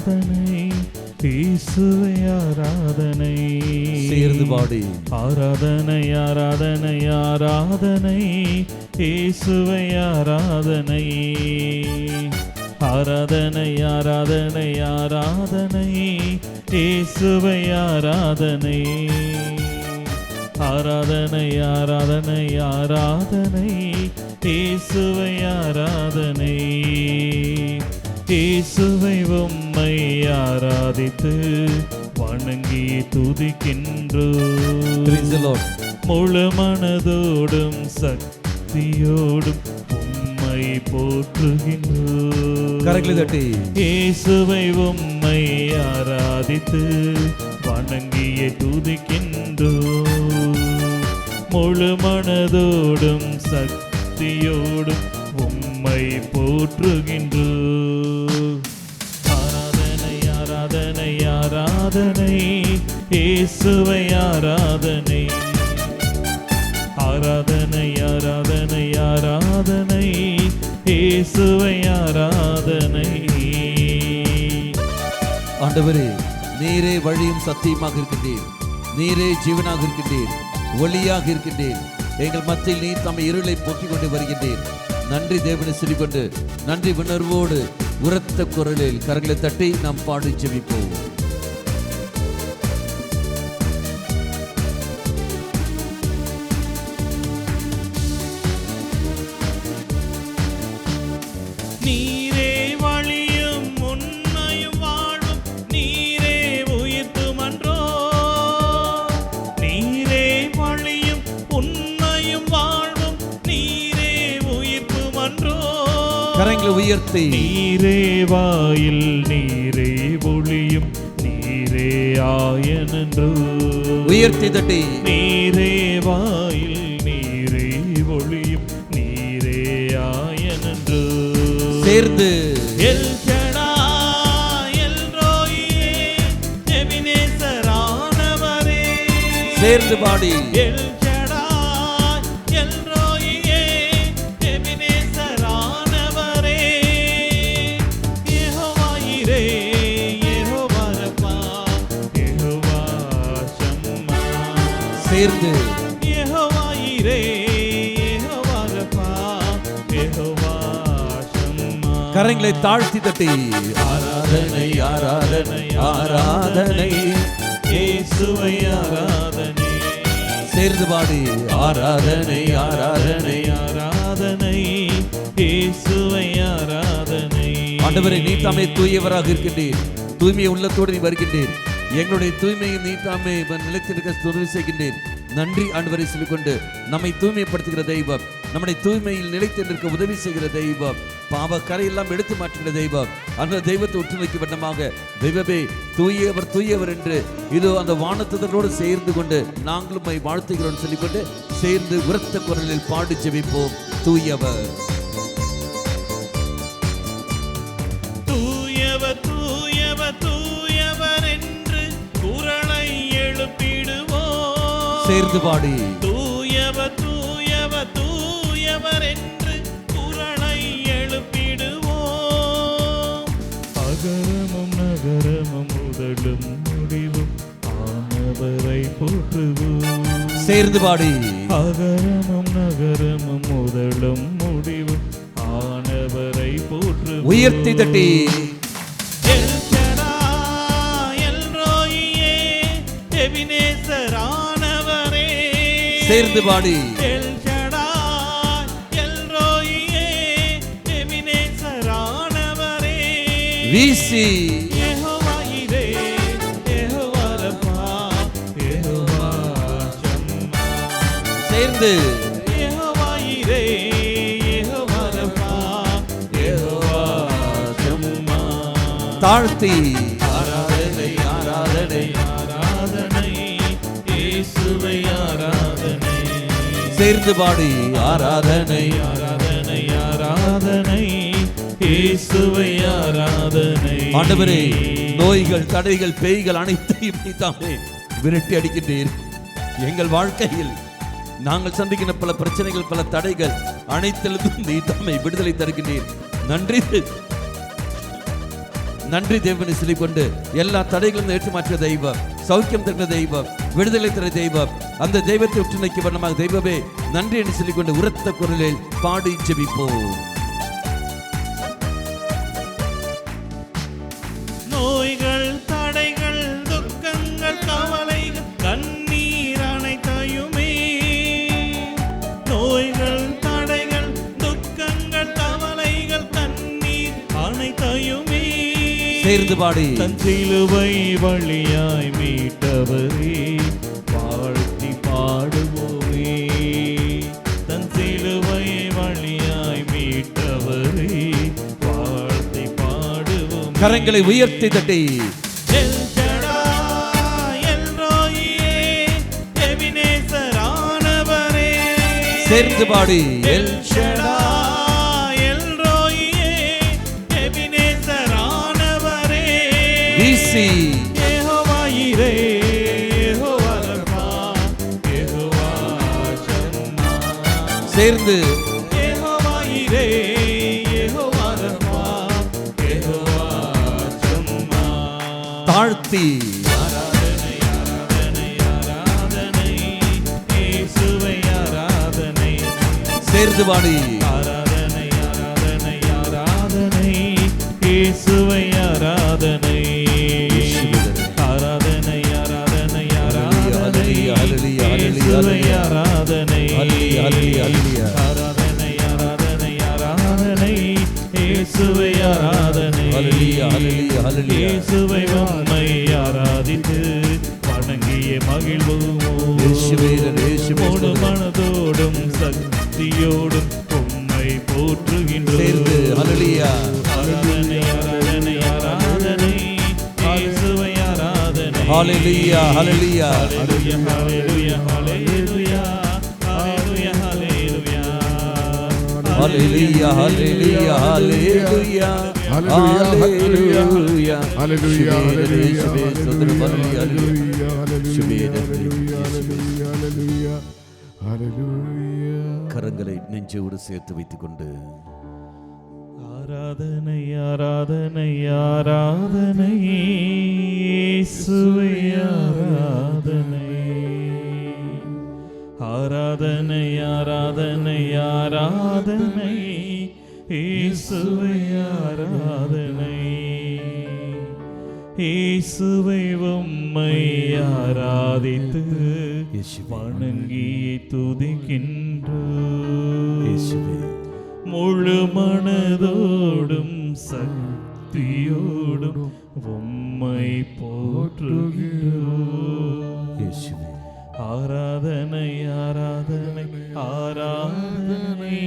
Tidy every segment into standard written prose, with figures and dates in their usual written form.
ஆராதனை இயேசுவே ஆராதனை. சேர்ந்து பாடி ஆராதனை ஆராதனை ஆராதனை இயேசுவே ஆராதனை. ஆராதனை ஆராதனை ஆராதனை இயேசுவே ஆராதனை. ஆராதனை ஆராதனை ஆராதனை இயேசுவே ஆராதனை. இயேசுவை உம்மை ஆராதித்து வணங்கி துதிக்கின்றோம். முழு மனதோடும் சக்தியோடும் உம்மை போற்றுகின்றோம். கரங்களை தட்டி இயேசுவை உம்மை ஆராதித்து வணங்கியே துதிக்கின்றோம். முழு மனதோடும் சக்தியோடும் உம்மை போற்றுகின்றோம். ஆராதனை ஆராதனை ஆராதனை இயேசுவை ஆராதனை. ஆராதனை ஆராதனை ஆராதனை இயேசுவை ஆராதனை. ஆண்டவரே, நீரே வழியும் சத்தியமாக இருக்கின்றீர், நீரே ஜீவனாக இருக்கின்றீர், ஒளியாக இருக்கின்றீர். எங்கள் மத்தியில் நீர் தம்மை இருளை போக்கிக் கொண்டு வருகின்றீர். நன்றி தேவனை சொல்லிக்கொண்டு நன்றி உணர்வோடு உரத்த குரலில் கரங்களை தட்டி நாம் பாடி ஜெபிப்போம். நீரே வழியும் உண்மையும் வாழ்வும், நீரே உயிர்த்துமன்றோ. நீரே வழியும் உண்மையும் வாழ்வும், நீரே உயிர்த்துமன்றோ. கரங்களை உயர்த்தி நீரே வாயில் நீரே ஒளியும், நீரே ஆயனன்றோ. உயர்த்தி தட்டி நீரே வாயில் நீரே ஒளியும், நீரே ஆயனன்றோ. சேர்ந்து எல் ஷடாய் எல் ரோயே எபினேசரானவரே. சேர்ந்து பாடி எல் ஷடாய் எல் ரோயே எபினேசரானவரே. Jehovah Jireh Jehovah Rapha Jehovah ஷம்மா. சேர்ந்து Jehovah Jireh Jehovah Rapha Jehovah ஷம்மா. கரங்களை தாழ்த்தி தட்டி ஆராதனை ஆராதனை ஆராதனை இயேசுவை ஆராதனை. சேர்ந்து பாடி ஆராதனை ஆராதனை ஆராதனை இயேசுவை ஆராதனை. ஆண்டவரே, நீ தாமே தூயவராக இருக்கின்றீர், தூய்மை உள்ளத்தோடு நீ வருகின்றீர். எங்களுடைய தூய்மையை நீ தாமே நிலைத்திருக்க உதவி செய்கின்றீர். நன்றி ஆண்டவரை சொல்லிக்கொண்டு நம்மை தூய்மைப்படுத்துகிற தெய்வம், நம்முடைய தூய்மையில் நிலைத்து நிற்க உதவி செய்கிற தெய்வம், பாவ கரையெல்லாம் எடுத்து மாற்றுகிற தெய்வம், அந்த தெய்வத்தை உற்று நோக்கி வண்ணமாக தெய்வமே தூயவர் தூயவர் என்று இதோ அந்த வானத்துதரோடு சேர்ந்து கொண்டு நாங்களும் வாழ்த்துகிறோம் சொல்லிக்கொண்டு சேர்ந்து உரத்த குரலில் பாடி ஜெபிப்போம். தூயவர் தூயவர் தூயவர் தூயவர் என்று குரலை எழுப்பிடுவோம். சேர்ந்து பாடி தூயவர் தூயவர் தூயவர் என்று குரலை எழுப்பிடுவோம். அகரமும் நகரமும் முதலும் முடிவும் ஆனவரை போற்றுவோம். சேர்ந்து பாடி அகரமும் நகரமும் முதலும் முடிவும் ஆனவரை போற்றுவோம். உயர்த்தி தட்டி எல் ஷடாய் எல் ரோயே எபினேசரானவரே. சேர்ந்து பாடி எல் ஷடாய் எல் ரோயே எபினேசரானவரே. வீசி Jehovah Jireh Jehovah Rapha Jehovah ஷம்மா. சேர்ந்து Jehovah Jireh Jehovah Rapha Jehovah ஷம்மா. தாழ்த்தி ஆராதனை ஆராதனை ஆராதனை இயேசுவை ஆராதனை. சேர்ந்து பாடி ஆராதனை ஆராதனை ஆராதனை இயேசுவை ஆராதனை. ஆண்டவரே, நோய்கள் தடைகள் பேய்கள் அனைத்தையும் நீ தாமே விரட்டி அடிக்கின்றீர். எங்கள் வாழ்க்கையில் நாங்கள் சந்திக்கின்ற பல பிரச்சனைகள் பல தடைகள் அனைத்திலும் நீ தாமே விடுதலை தருகின்றீர். நன்றி நன்றி தேவனை சொல்லிக்கொண்டு எல்லா தடைகளும் ஏற்று மாற்றிய தெய்வம், சௌக்கியம் தருகிற தெய்வம், விடுதலை தர தெய்வம், அந்த தெய்வத்தை உற்று நோக்கி வண்ணமாக தெய்வமே நன்றி என்று சொல்லிக்கொண்டு உரத்த குரலில் பாடி ஜெபிப்போம். நோய்கள், தடைகள், துக்கங்கள், கவலைகள், கண்ணீர் அனைத்தையுமே, நோய்கள், தடைகள், துக்கங்கள், கவலைகள், கண்ணீர் அனைத்தையுமே சேர்ந்து பாடி தன் சிலுவை வழியாய் மீட்டவரே வாழ்த்தி பாடுவோமே, தன் சிலுவை வழியாய் மீட்டவரே வாழ்த்தி பாடுவோம். கரங்களை உயர்த்தி தட்டி எல் ஷடாய், எல் ரோயியே, எபினேசரானவரே. சேர்ந்து பாடி எல் ஷடாய், எல் ரோயியே, எபினேசரானவரே. வீசி யெகோவா யிரே, யெகோவா ரஃபா, யெகோவா ஷம்மா. சேர்ந்து யெகோவா யிரே, யெகோவா ரஃபா, யெகோவா ஷம்மா. தாழ்த்தி ஆராதனை, ஆராதனை, ஆராதனை, இயேசுவை ஆராதனை. சேர்ந்து பாடி ஆராதனை, ஆராதனை, ஆராதனை, இயேசுவை ஆராதனை. ஆராதனை, ஆராதனை, ஆராதனை, ஹல்லேலூயா, இயேசுவை ஆராதனை. ஹல்லேலூயா, ஹல்லேலூயா. ஆராதனை, ஆராதனை, ஆராதனை, இயேசுவை ஆராதனை. ஹல்லேலூயா, ஹல்லேலூயா, ஹல்லேலூயா. இயேசுவை உம்மை ஆராதித்து வணங்கிய மகிழ்வோமோ. இயேசுவே, இயேசுவே, முழு மனதோடும் சக்தியோடும் உம்மை போற்றுகின்றோம். சேர்ந்து ஹல்லேலூயா. ஆராதனை, ஆராதனை, ஆராதனை, இயேசுவை ஆராதனை. ஹல்லேலூயா, ஹல்லேலூயா. ஹல்லேலூயா, ஹல்லேலூயா, ஹல்லேலூயா, ஹல்லேலூயா, ஹல்லேலூயா. ஹல்லேலூயா, ஹல்லேலூயா, ஹல்லேலூயா. Hallelujah, hallelujah, ஹல்லேலூயா. hallelujah, இயேசுவே, இயேசுவே, hallelujah, சோதரம் ஹல்லேலூயா, ஹல்லேலூயா. hallelujah, இயேசுவே, hallelujah, hallelujah, hallelujah. கரங்களை நெஞ்சோடு சேர்த்து வைத்துக் கொண்டு ஆராதனை, ஆராதனை, ஆராதனை, இயேசுவே ஆராதனை. ஆராதனை, ஆராதனை, ஆராதனை, இயேசுவே ஆராதனை. இயேசுவை உம்மை ஆராதித்து இயேசுவே. வணங்கி துதிக்கின்றோம். இயேசுவே. முழு மனதோடும் சக்தியோடும் உம்மை போற்றுகிறோம். இயேசுவே. ஆராதனை, ஆராதனை, ஆராதனை,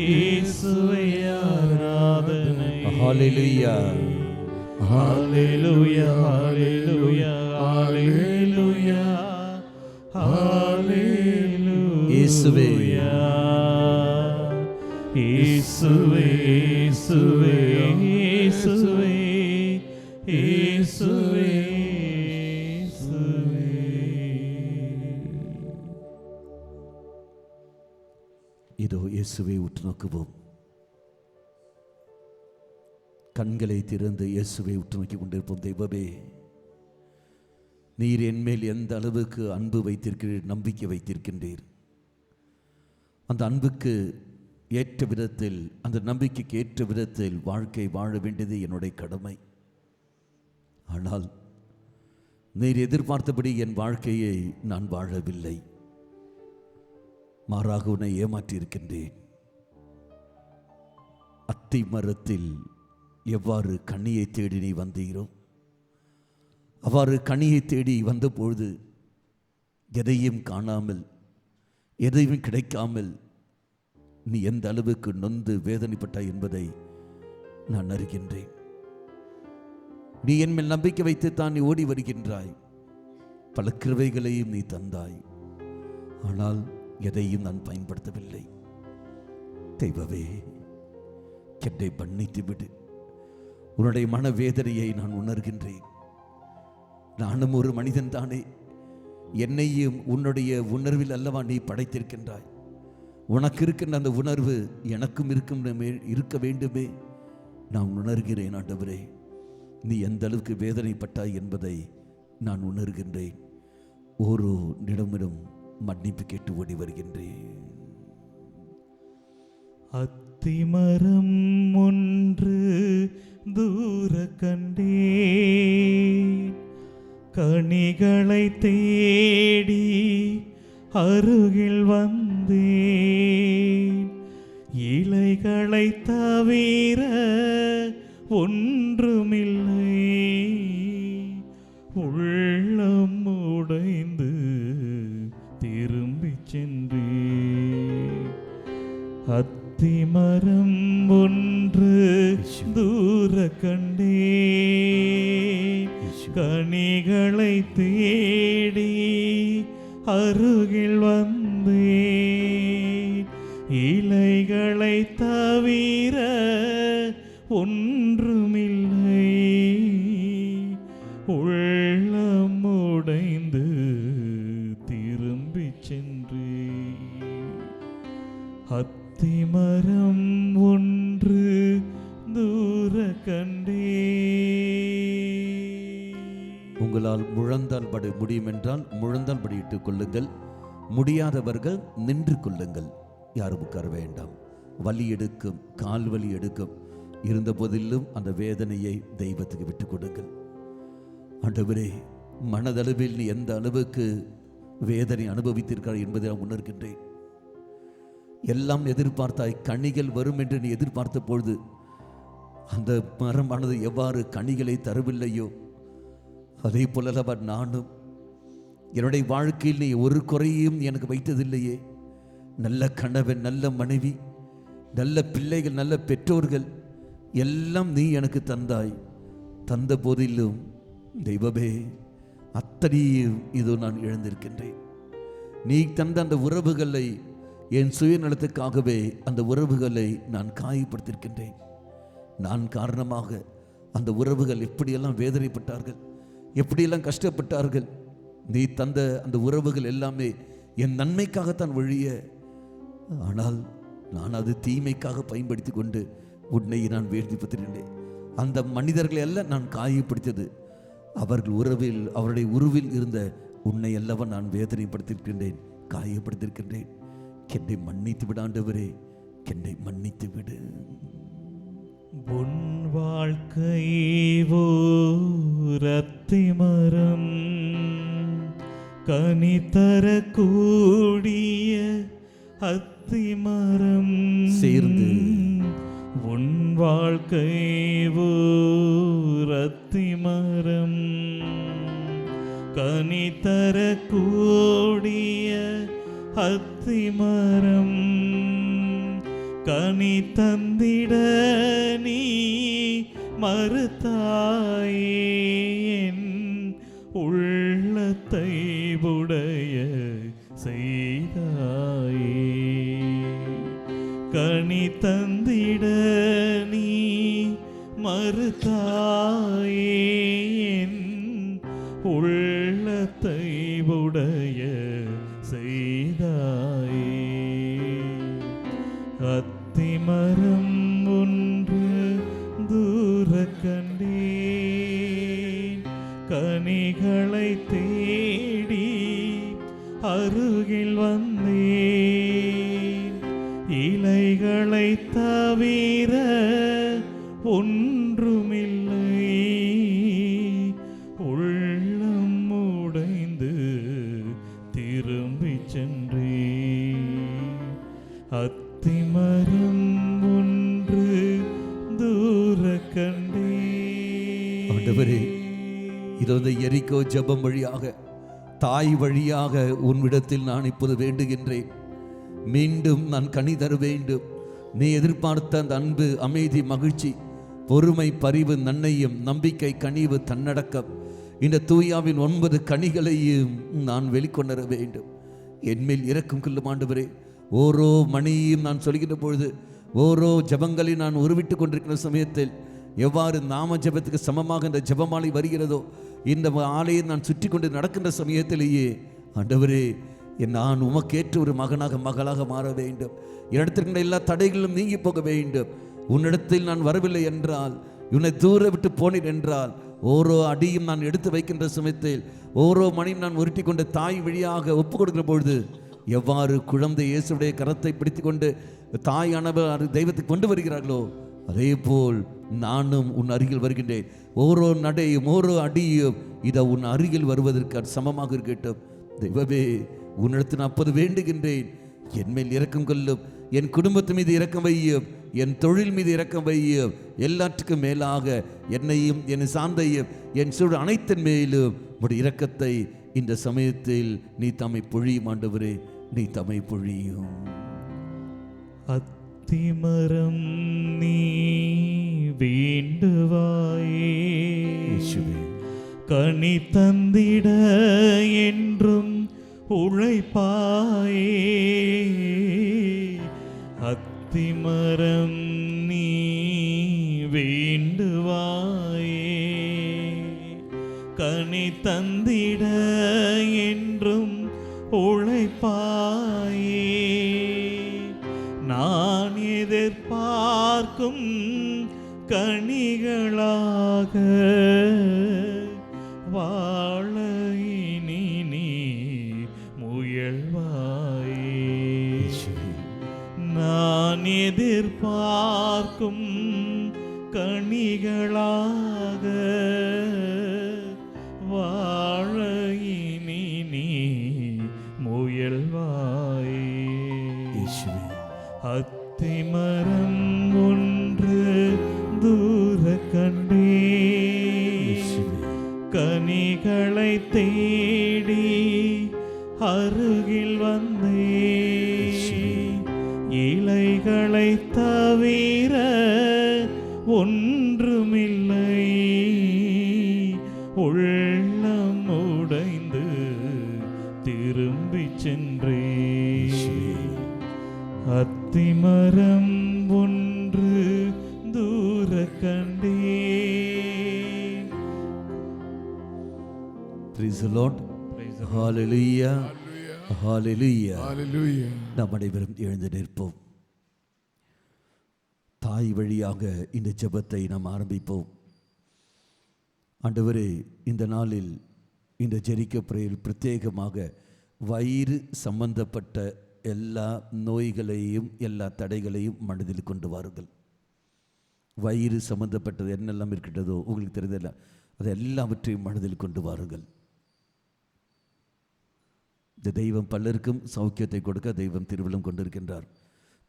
இயேசுவே ஆராதனை. ஹல்லேலூயா. ஹல்லேலூயா, ஹல்லேலூயா, ஹல்லேலூயா, ஹல்லேலூயா. இயேசுவே. இயேசுவே, இயேசுவே, இயேசுவே, இயேசுவே, இயேசுவே. இதோ இயேசுவை உற்று நோக்குவோம். கண்களை திறந்து இயேசுவை உற்று நோக்கி கொண்டிருப்போம். தெய்வமே, நீர் என்மேல் எந்த அளவுக்கு அன்பு வைத்திருக்கிறீர், நம்பிக்கை வைத்திருக்கின்றீர். அந்த அன்புக்கு ஏற்ற விதத்தில், அந்த நம்பிக்கைக்கு ஏற்ற விதத்தில் வாழ்க்கை வாழ வேண்டியது என்னுடைய கடமை. ஆனால் நீர் எதிர்பார்த்தபடி என் வாழ்க்கையை நான் வாழவில்லை. மாறாக உன்னை ஏமாற்றியிருக்கின்றேன். அத்தி மரத்தில் எவ்வாறு கனியை தேடி நீ வந்தீரோ, அவ்வாறு கனியை தேடி வந்தபொழுது எதையும் காணாமல், எதையும் கிடைக்காமல் நீ எந்த அளவுக்கு நொந்து வேதனைப்பட்டாய் என்பதை நான் அறிகின்றேன். நீ என் மேல் நம்பிக்கை வைத்து தான் நீ ஓடி வருகின்றாய். பல கிருபைகளையும் நீ தந்தாய். ஆனால் எதையும் நான் பயன்படுத்தவில்லை. தெய்வமே, என்னை மன்னித்து விடு. உன்னுடைய மனவேதனையை நான் உணர்கின்றேன். நானும் ஒரு மனிதன் தானே. என்னையும் உன்னுடைய உணர்வில் அல்லவா நீ படைத்திருக்கின்றாய். உனக்கு இருக்கின்ற அந்த உணர்வு எனக்கும் இருக்க வேண்டுமே. நான் உணர்கிறேன் ஆண்டவரே. நீ எந்த அளவுக்கு வேதனைப்பட்டாய் என்பதை நான் உணர்கின்றேன். ஒரு நிமிடம் மன்னிப்பு கேட்டு ஓடி வருகின்றேன். அத்திமரம் ஒன்று தூர கண்டேன், கனிகளை தேடி அருகில் வந்தேன். இலைகளை தவிர ஒன்றுமில்லை, உள்ளம் உடைந்து திரும்பி சென்றேன். அத்திமரம் ஒன்று தூர கண்டேன், கனிகளை தேடி அருகில் வந்தேன். இலைகளை தவிர ஒன்றுமில்லை, உள்ளம் உடைந்து திரும்பி சென்றேன். அத்திமரம் ஒன்று தூர கண்டேன். உங்களால் முழந்தால் படி முடியும் என்றால் முழந்தால் படியிட்டுக் கொள்ளுங்கள். முடியாதவர்கள் நின்று கொள்ளுங்கள். யாரும் உட்கார வேண்டாம். வலி எடுக்கும், கால் வலி எடுக்கும். இருந்த போதிலும் அந்த வேதனையை தெய்வத்துக்கு விட்டுக் கொடுங்கள். ஆண்டவரே, மனதளவில் நீ எந்த அளவுக்கு வேதனை அனுபவித்திருக்கிறாய் என்பதை நான் உணர்கின்றேன். எல்லாம் எதிர்பார்த்தாய், கனிகள் வரும் என்று நீ எதிர்பார்த்த பொழுது அந்த மரமானது எவ்வாறு கனிகளை தரவில்லையோ அதே போலவா நானும் என்னுடைய வாழ்க்கையில் நீ ஒரு குறையும் எனக்கு வைத்ததில்லையே. நல்ல கணவன், நல்ல மனைவி, நல்ல பிள்ளைகள், நல்ல பெற்றோர்கள் எல்லாம் நீ எனக்கு தந்தாய். தந்த போதிலும் தெய்வமே, அத்தனையும் இதோ நான் இழந்திருக்கின்றேன். நீ தந்த அந்த உறவுகளை, என் சுயநலத்துக்காகவே அந்த உறவுகளை நான் காயப்படுத்தியிருக்கின்றேன். நான் காரணமாக அந்த உறவுகள் எப்படியெல்லாம் வேதனைப்பட்டார்கள், எப்படியெல்லாம் கஷ்டப்பட்டார்கள். நீ தந்த அந்த உறவுகள் எல்லாமே என் நன்மைக்காகத்தான் ஒழிய, ஆனால் நான் அது தீமைக்காக பயன்படுத்தி கொண்டு உன்னை நான் வேதனைப்படுத்தினேன். அந்த மனிதர்களை எல்லாம் நான் காயப்படுத்தியது அவர்கள் உறவில், அவருடைய உருவில் இருந்த உன்னை அல்லவா நான் வேதனைப்படுத்தியிருக்கின்றேன், காயப்படுத்தியிருக்கின்றேன். என்னை மன்னித்து விடு ஆண்டவரே, என்னை மன்னித்து விடு. உன் வாழ்க்கை ஓர் அத்திமரம், கனி தரக்கூடிய அத்திமரம். சேர்ந்து உன் வாழ்க்கை ஓர் அத்திமரம், கனி தரக்கூடிய அத்திமரம். கனி தந்திட நீ மறுத்தாயே, என் உள்ளத்தை உடைய செய்தாயே. கனி தந்திட நீ மறுத்தாயே, என் உள்ளத்தை உடைய செய்தாயே. அத்திமரம் ஒன்று தூர கண்டேன், கனிகளை தேடி அருகில் வந்தேன். இலைகளை தவிர ஒன்றுமில்லை, உள்ளம் உடைந்து திரும்பி சென்றேன். அத்திமரம் ஒன்று தூர கண்டேன். ஆண்டவரே, இதோ இந்த எரிகோ ஜெபம் வழியாக, தாய் வழியாக உன்னிடத்தில் நான் இப்போது வேண்டுகின்றேன். மீண்டும் நான் கனி தர வேண்டும். நீ எதிர்பார்த்த அந்த அன்பு, அமைதி, மகிழ்ச்சி, பொறுமை, பரிவு, நன்மையும், நம்பிக்கை, கனிவு, தன்னடக்கம், இந்த தூயாவின் 9 கனிகளையும் நான் வெளிக்கொணர வேண்டும். என்மேல் இரக்கம் கொள்ளும் ஆண்டவரே. ஓரோ மணியும் நான் சொல்கின்ற பொழுது, ஓரோ ஜபங்களையும் நான் உருவிட்டு கொண்டிருக்கிற சமயத்தில் எவ்வாறு நாம ஜபத்துக்கு சமமாக இந்த ஜபமாலை வருகிறதோ, இந்த ஆலையை நான் சுற்றி கொண்டு நடக்கின்ற சமயத்திலேயே ஆண்டவரே, நான் உமக்கேற்ற ஒரு மகனாக, மகளாக மாற வேண்டும். என்னிடத்திற்கின்ற எல்லா தடைகளும் நீங்கி போக வேண்டும். உன்னிடத்தில் நான் வரவில்லை என்றால் இவனை தூர விட்டு போனீர் என்றால் ஓரோ அடியும் நான் எடுத்து வைக்கின்ற சமயத்தில் ஓரோ மணியும் நான் உருட்டி கொண்டு தாய் வழியாக ஒப்பு கொடுக்கிற பொழுது எவ்வாறு குழந்தை இயேசுடைய கரத்தை பிடித்து கொண்டு தாயானவர் தெய்வத்துக்கு கொண்டு வருகிறார்களோ அதே போல் நானும் உன் அருகில் வருகின்றேன். ஓரோ நடையும் ஓரோ அடியும் இதை உன் அருகில் வருவதற்கு சமமாக இருக்கட்டும். தெய்வமே, உன்னிடத்தில் நான் அப்போது வேண்டுகின்றேன், என் மேல் இரக்கம் கொள்ளும், என் குடும்பத்து மீது இரக்கம் வையும், என் தொழில் மீது இரக்கம் வையும், எல்லாற்றுக்கும் மேலாக என்னையும் என் சார்ந்தையும் என் சூழல் அனைத்தின் மேலும் உடைய இரக்கத்தை இந்த சமயத்தில் நீ தம்மை பொழியும் ஆண்டவரே, நீ தம்மை பொழியும். அத்திமரம் நீ வேண்டுவாயே, கனி தந்திட என்றும் உழைப்பாயே. அத்திமரம் நீ வேண்டுவாயே, கனி தந்திட என்றும் உழைப்பாயே. நான் எதிர்பார்க்கும் கனிகளாக வாழ இனி நீ முயல்வாயே. நான் எதிர்பார்க்கும் கனிகளாக வாழ இனி நீ முயல்வாயே. அத்திமரம் ஒன்று தூர கண்டே, கனிகளை தேடி அருகில் வந்தே. இலைகளை தவிர ஒன்றுமில்லை, உள்ளம் உடைந்து திரும்பி சென்றே. அத்திமரம் ஒன்று தூர கண்டே. Praise the Lord. Hallelujah. Hallelujah. Hallelujah. நாம் அனைவரும் எழுந்து நிற்போம். தாய் வழியாக இந்த ஜெபத்தை நாம் ஆரம்பிப்போம். ஆண்டவரே, இந்த நாளில் இந்த ஜெரிக்கோ பிரேயரில் பிரத்யேகமாக வயிறு சம்பந்தப்பட்ட எல்லா நோய்களையும் எல்லா தடைகளையும் மனதில் கொண்டு வாருங்கள். வயிறு சம்பந்தப்பட்டது என்னெல்லாம் இருக்கின்றதோ உங்களுக்கு தெரிந்ததில்ல, அது எல்லாவற்றையும் மனதில் கொண்டு வாருங்கள். இந்த தெய்வம் பலருக்கும் சௌக்கியத்தை கொடுக்க தெய்வம் திருவிழம் கொண்டிருக்கின்றார்.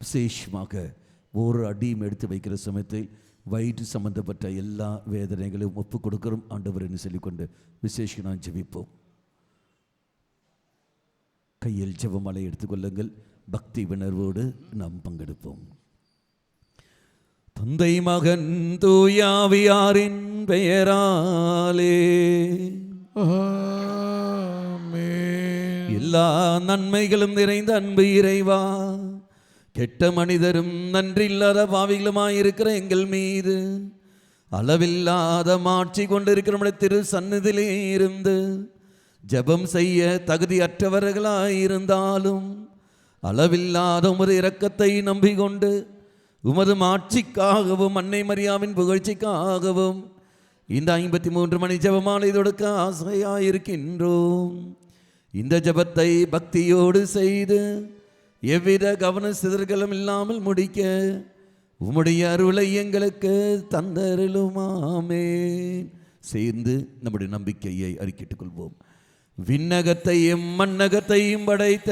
விசேஷமாக ஒரு அடியும் எடுத்து வைக்கிற சமயத்தில் வயிற்று சம்பந்தப்பட்ட எல்லா வேதனைகளையும் ஒப்பு கொடுக்கிறோம் ஆண்டவர் என்று சொல்லிக்கொண்டு விசேஷம் நான் ஜெபிப்போம். கையில் ஜெபமாலை எடுத்துக்கொள்ளுங்கள். பக்தி உணர்வோடு நாம் பங்கெடுப்போம். தந்தை மகன் தூயாவியாரின் பெயராலே எல்லா நன்மைகளும் நிறைந்த அன்பு இறைவா, கெட்ட மனிதரும் நன்றியில்லாத பாவிகளுமாயிருக்கிற எங்கள் மீது அளவில்லாத மாட்சி கொண்டிருக்கிற நம்முடைய திரு சந்நிதியிலே இருந்து ஜெபம் செய்ய தகுதியற்றவர்களாயிருந்தாலும் அளவில்லாத உமது இரக்கத்தை நம்பிக்கொண்டு உமது மாட்சிக்காகவும் அன்னை மரியாவின் புகழ்ச்சிக்காகவும் இந்த 53 மணி ஜெபமாலை தொடுக்க ஆசையாயிருக்கின்றோம். இந்த ஜெபத்தை பக்தியோடு செய்து எவ்வித கவன சிதறல்களும் இல்லாமல் முடிக்க உம்முடைய அருளை எங்களுக்கு தந்தருளுமாமே. சேர்ந்து நம்முடைய நம்பிக்கையை அறிக்கிட்டுக் கொள்வோம். விண்ணகத்தையும் மண்ணகத்தையும் படைத்த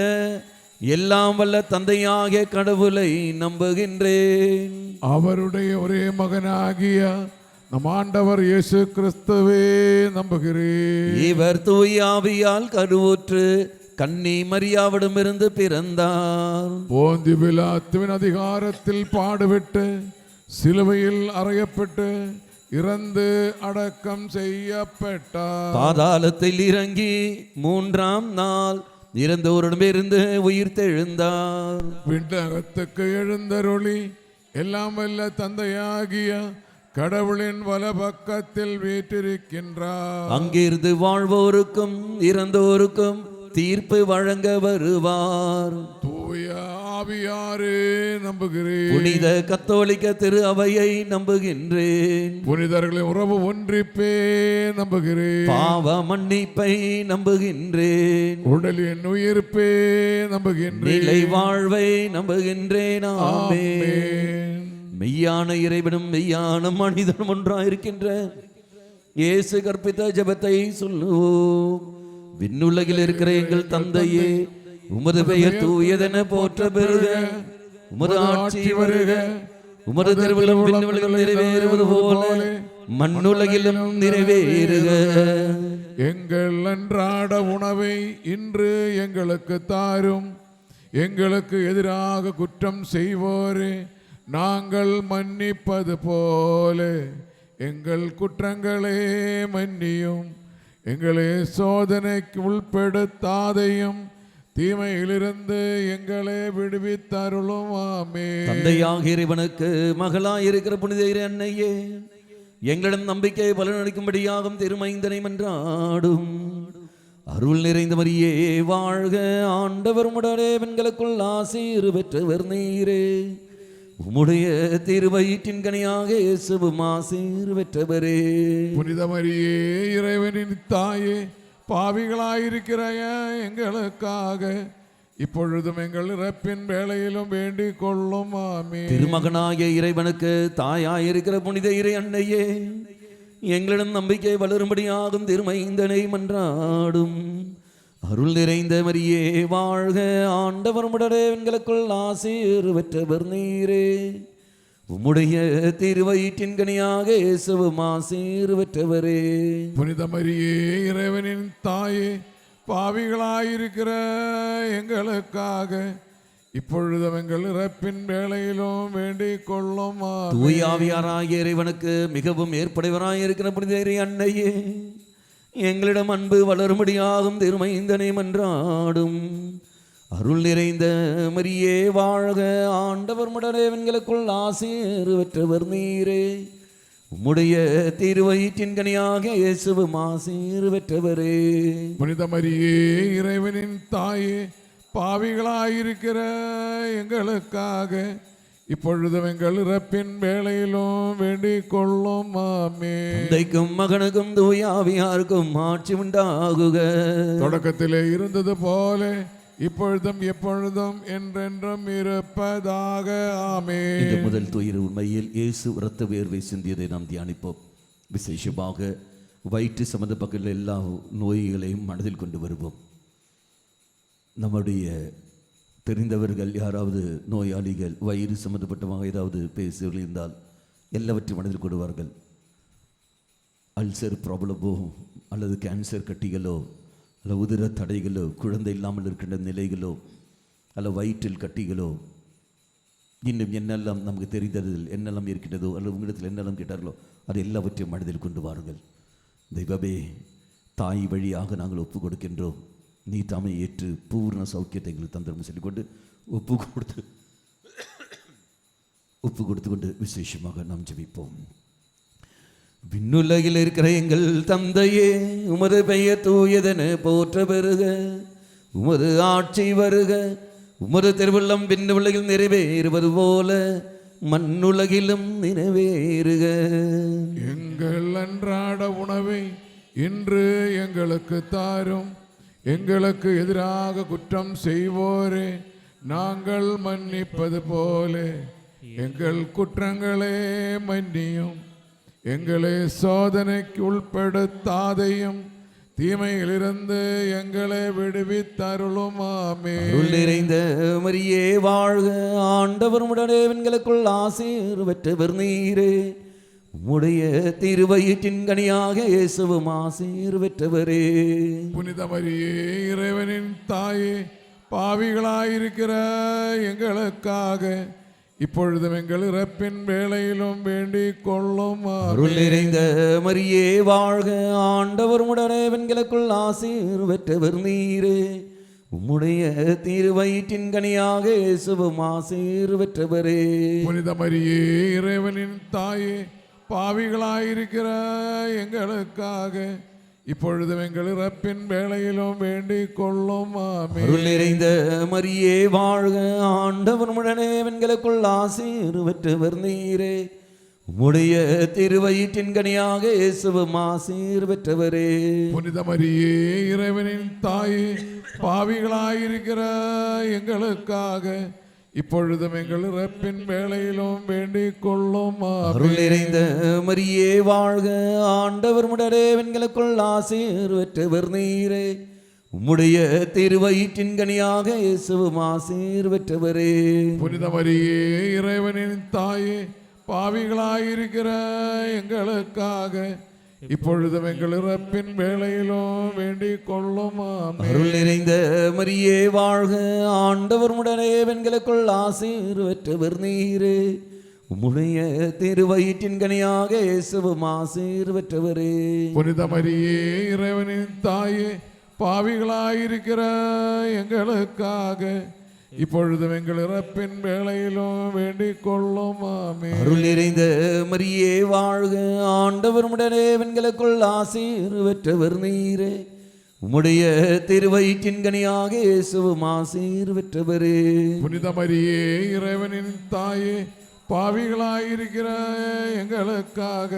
எல்லாம் வல்ல தந்தையாகிய கடவுளை நம்புகின்றேன். அவருடைய ஒரே மகனாகிய நம் ஆண்டவர் இயேசு கிறிஸ்துவே நம்புகிறேன். இவர் தூய ஆவியால் கருவுற்று கன்னி மரியாவிடமிருந்து பிறந்தார். போந்தி பிலாத்துவின் அதிகாரத்தில் பாடுபட்டு சிலுவையில் அறையப்பட்டு இறந்து அடக்கம் செய்யப்பட்டார். பாதாளத்தில் இறங்கி 3ஆம் நாள் இறந்தோரிடமிருந்து உயிர் தெழுந்தார். விண்ணகத்துக்கு எழுந்தருளி எல்லாம் வல்ல தந்தையாகிய கடவுளின் வலப்பக்கத்தில் வீற்றிருக்கின்றார். அங்கிருந்து வாழ்வோருக்கும் இறந்தோருக்கும் தீர்ப்பு வழங்க வருவார். தூய ஆவியாரே நம்புகிறேன். புனித கத்தோலிக்க திரு அவையை நம்புகின்றேன். புனிதர்களின் உறவு ஒன்றிப்பே நம்புகிறேன். பாவ மன்னிப்பை நம்புகின்றேன். உடலின் உயிர்ப்பே நம்புகின்றேன். நிலை வாழ்வை நம்புகின்றேன். ஆமென். ஆமென். மெய்யான இறைவனும் மெய்யான மனிதனும் ஒன்றாயிருக்கின்ற இயேசு கற்பித்த ஜெபத்தை சொல்லுவோம். விண்ணுலகில் இருக்கிற எங்கள் தந்தையே, உமது பெயர் தூயதென போற்ற பெறுக. உமது ஆட்சி வருக. உமது திருவிழம் விண்ணுலகில் நிறைவேறுவது போல மண்ணுலகிலும் நிறைவேறுக. எங்கள் அன்றாட உணவை இன்று எங்களுக்கு தாரும். எங்களுக்கு எதிராக குற்றம் செய்வோரே நாங்கள் மன்னிப்பது போல எங்கள் குற்றங்களே மன்னியும். எங்களை சோதனைக்கு உள்படுத்தாதையும் தீமையிலிருந்து எங்களை விடுவித்தருளும். ஆமென். தந்தையாக இறைவனுக்கு மகளாயிருக்கிற புனித இறை அன்னையே, எங்களிடம் நம்பிக்கை பலனளிக்கும்படியாகும் திருமைந்தனை மன்றாடும். அருள் நிறைந்த மரியே வாழ்க. ஆண்டவர் உம்முடனே பெண்களுக்குள் ஆசீர் பெற்றவர் நீரே. உம்முடைய திருவயிற்றின் கனியாக இயேசுவும் ஆசீர் பெற்றவரே. புனித மரியே இறைவனின் தாயே, பாவிகளாயிருக்கிற எங்களுக்காக இப்பொழுதும் எங்கள் இறப்பின் வேளையிலும் வேண்டிக் கொள்ளும். ஆமென். திருமகனாகிய இறைவனுக்கு தாயாயிருக்கிற புனித இறை அன்னையே, எங்களிடம் நம்பிக்கை வளரும்படியாகும் திருமைந்தனை மன்றாடும். அருள் நிறைந்த மரியே வாழ்க. ஆண்டவர் உம்முடனே பெண்களுக்குள் ஆசீர் பெற்றவர் நீரே. உம்முடைய திருவயிற்றின் கனியாக இயேசுவும் ஆசீர் பெற்றவரே. புனித மரியே இறைவனின் தாயே, பாவிகளாயிருக்கிற எங்களுக்காக இப்பொழுதும் எங்கள் இறப்பின் வேளையிலும் வேண்டிக் கொள்ளும். ஆமென். தூய ஆவியாராகிய இறைவனுக்கு மிகவும் ஏற்படைவராயிருக்கிற புனித இறை அன்னையே, எங்களிடம் அன்பு வளரும்படியாகும் திருமைந்தனை மன்றாடும். அருள் நிறைந்த மரியே வாழ்க. ஆண்டவர் உம்முடனே பெண்களுக்குள் ஆசீர் பெற்றவர் நீரே. உம்முடைய திருவயிற்றின் கனியாக இயேசுவும் ஆசீர் பெற்றவரே. புனித மரியே இறைவனின் தாயே, பாவிகளாயிருக்கிற எங்களுக்காக இப்பொழுதும் எங்கள் இறப்பின் வேளையிலும் வேண்டிக் கொள்ளும். ஆமென். தந்தைக்கும் மகனுக்கும் தூய ஆவியாருக்கும் ஆட்சி உண்டாகுக. தொடக்கத்திலே இருந்தது போல இப்பொழுதும் எப்பொழுதும் என்றென்றும் இருப்பதாக. ஆமென். இந்த முதல் துயிர் உண்மையில் இயேசு இரத்த வேர்வை சிந்தியதை நாம் தியானிப்போம். விசேஷமாக வயிற்று சம்பந்தப்பட்ட எல்லா நோய்களையும் மனதில் கொண்டு வருவோம். நம்முடைய தெரிந்தவர்கள் யாராவது நோயாளிகள் வயிறு சம்பந்தப்பட்டமாக ஏதாவது பேசுவர்கள் இருந்தால் எல்லாவற்றையும் மனதில் கொள்வார்கள். அல்சர் ப்ராப்ளமோ அல்லது கேன்சர் கட்டிகளோ அல்ல உதிர தடைகளோ, குழந்தை இல்லாமல் இருக்கின்ற நிலைகளோ அல்ல வயிற்றில் கட்டிகளோ, இன்னும் என்னெல்லாம் நமக்கு தெரிந்ததில் என்னெல்லாம் இருக்கின்றதோ அல்லது உங்களிடத்தில் என்னெல்லாம் கேட்டார்களோ அது எல்லாவற்றையும் மனதில் கொண்டு வாருங்கள். தெய்வமே, தாய் வழியாக நாங்கள் ஒப்பு கொடுக்கின்றோம். நீ தாமே ஏற்று பூர்ண சௌக்கியத்தை எங்களுக்கு தந்திரம் சொல்லிக்கொண்டு ஒப்பு கொடுத்து கொண்டு விசேஷமாக நாம் ஜெபிப்போம். விண்ணுலகில் இருக்கிற எங்கள் தந்தையே, உமது பெயர் தூயதென போற்ற பெறுக. உமது ஆட்சி வருக. உமது திருவுள்ளம் விண்ணுலகில் நிறைவேறுவது போல மண்ணுலகிலும் நிறைவேறுக. எங்கள் அன்றாட உணவை இன்று எங்களுக்கு தாரும். எங்களுக்கு எதிராக குற்றம் செய்வோரே நாங்கள் மன்னிப்பது போல எங்கள் குற்றங்களே மன்னியும். எங்களை சோதனைக்கு உள்படுத்தாதையும் தீமையிலிருந்து எங்களை விடுவித்தருளும். ஆமென். அருள் நிறைந்த மரியே வாழ்க. ஆண்டவர் உம்முடனே பெண்களுக்குள் ஆசீர் பெற்றவர் நீரே. உம்முடைய திருவயிற்றின் கனியாக இயேசுவும் ஆசீர் பெற்றவரே. புனித மரியே இறைவனின் தாயே, பாவிகளாயிருக்கிற எங்களுக்காக இப்பொழுதும் எங்கள் இறப்பின் வேளையிலும் வேண்டிக் கொள்ளும். அருள் நிறைந்த மரியே வாழ்க. ஆண்டவர் உம்முடனே பெண்களுக்குள் ஆசீர் பெற்றவர் நீரே. உம்முடைய திருவயிற்றின் கனியாக இயேசுவும் ஆசீர் பெற்றவரே. புனித மரியே இறைவனின் தாயே, பாவிகளாயிருக்கிற எங்களுக்காக இப்பொழுதும் எங்கள் இறப்பின் வேளையிலும் வேண்டிக் கொள்ளும் ஆமென். அருள் நிறைந்த மரியே வாழ்க, ஆண்டவர் உடனே எங்களுக்குள் ஆசீர் பெற்றவர் நீரே. உம்முடைய திருவயிற்றின் கனியாக இயேசுவும் ஆசீர் பெற்றவரே. புனித மரியே இறைவனின் தாயே, பாவிகளாயிருக்கிற எங்களுக்காக இப்பொழுதும் எங்கள் இறப்பின் வேளையிலும் வேண்டிக் கொள்ளும் ஆமென். அருள் நிறைந்த மரியே வாழ்க, ஆண்டவர் உடனே எங்களுக்குள் ஆசீர் பெற்றவர் நீரே. உம்முடைய திருவயிற்றின் கனியாக இயேசுவும் ஆசீர் பெற்றவரே. புனித மரியே இறைவனின் தாயே, பாவிகளாயிருக்கிற எங்களுக்காக இப்பொழுதும் எங்கள் இறப்பின் வேளையிலும் வேண்டிக் கொள்ளும் ஆமென். அருள் நிறைந்த மரியே வாழ்க, ஆண்டவர் உடனே எங்களுக்குள் ஆசீர் பெற்றவர் நீரே. உம்முடைய திருவயிற்றின் கனியாக இயேசுவும் ஆசீர் பெற்றவரே. புனித மரியே இறைவனின் தாயே, பாவிகளாயிருக்கிற எங்களுக்காக இப்பொழுதும் எங்கள் இறப்பின் வேளையிலும் வேண்டிக் கொள்ளும் ஆமென். அருள் நிறைந்த மரியே வாழ்க, ஆண்டவர் உடனே எங்களுக்குள் ஆசீர் பெற்றவர் நீரே. உம்முடைய திருவயிற்றின் கனியாக இயேசுவும் ஆசீர் பெற்றவரே. புனித மரியே இறைவனின் தாயே, பாவிகளாயிருக்கிற எங்களுக்காக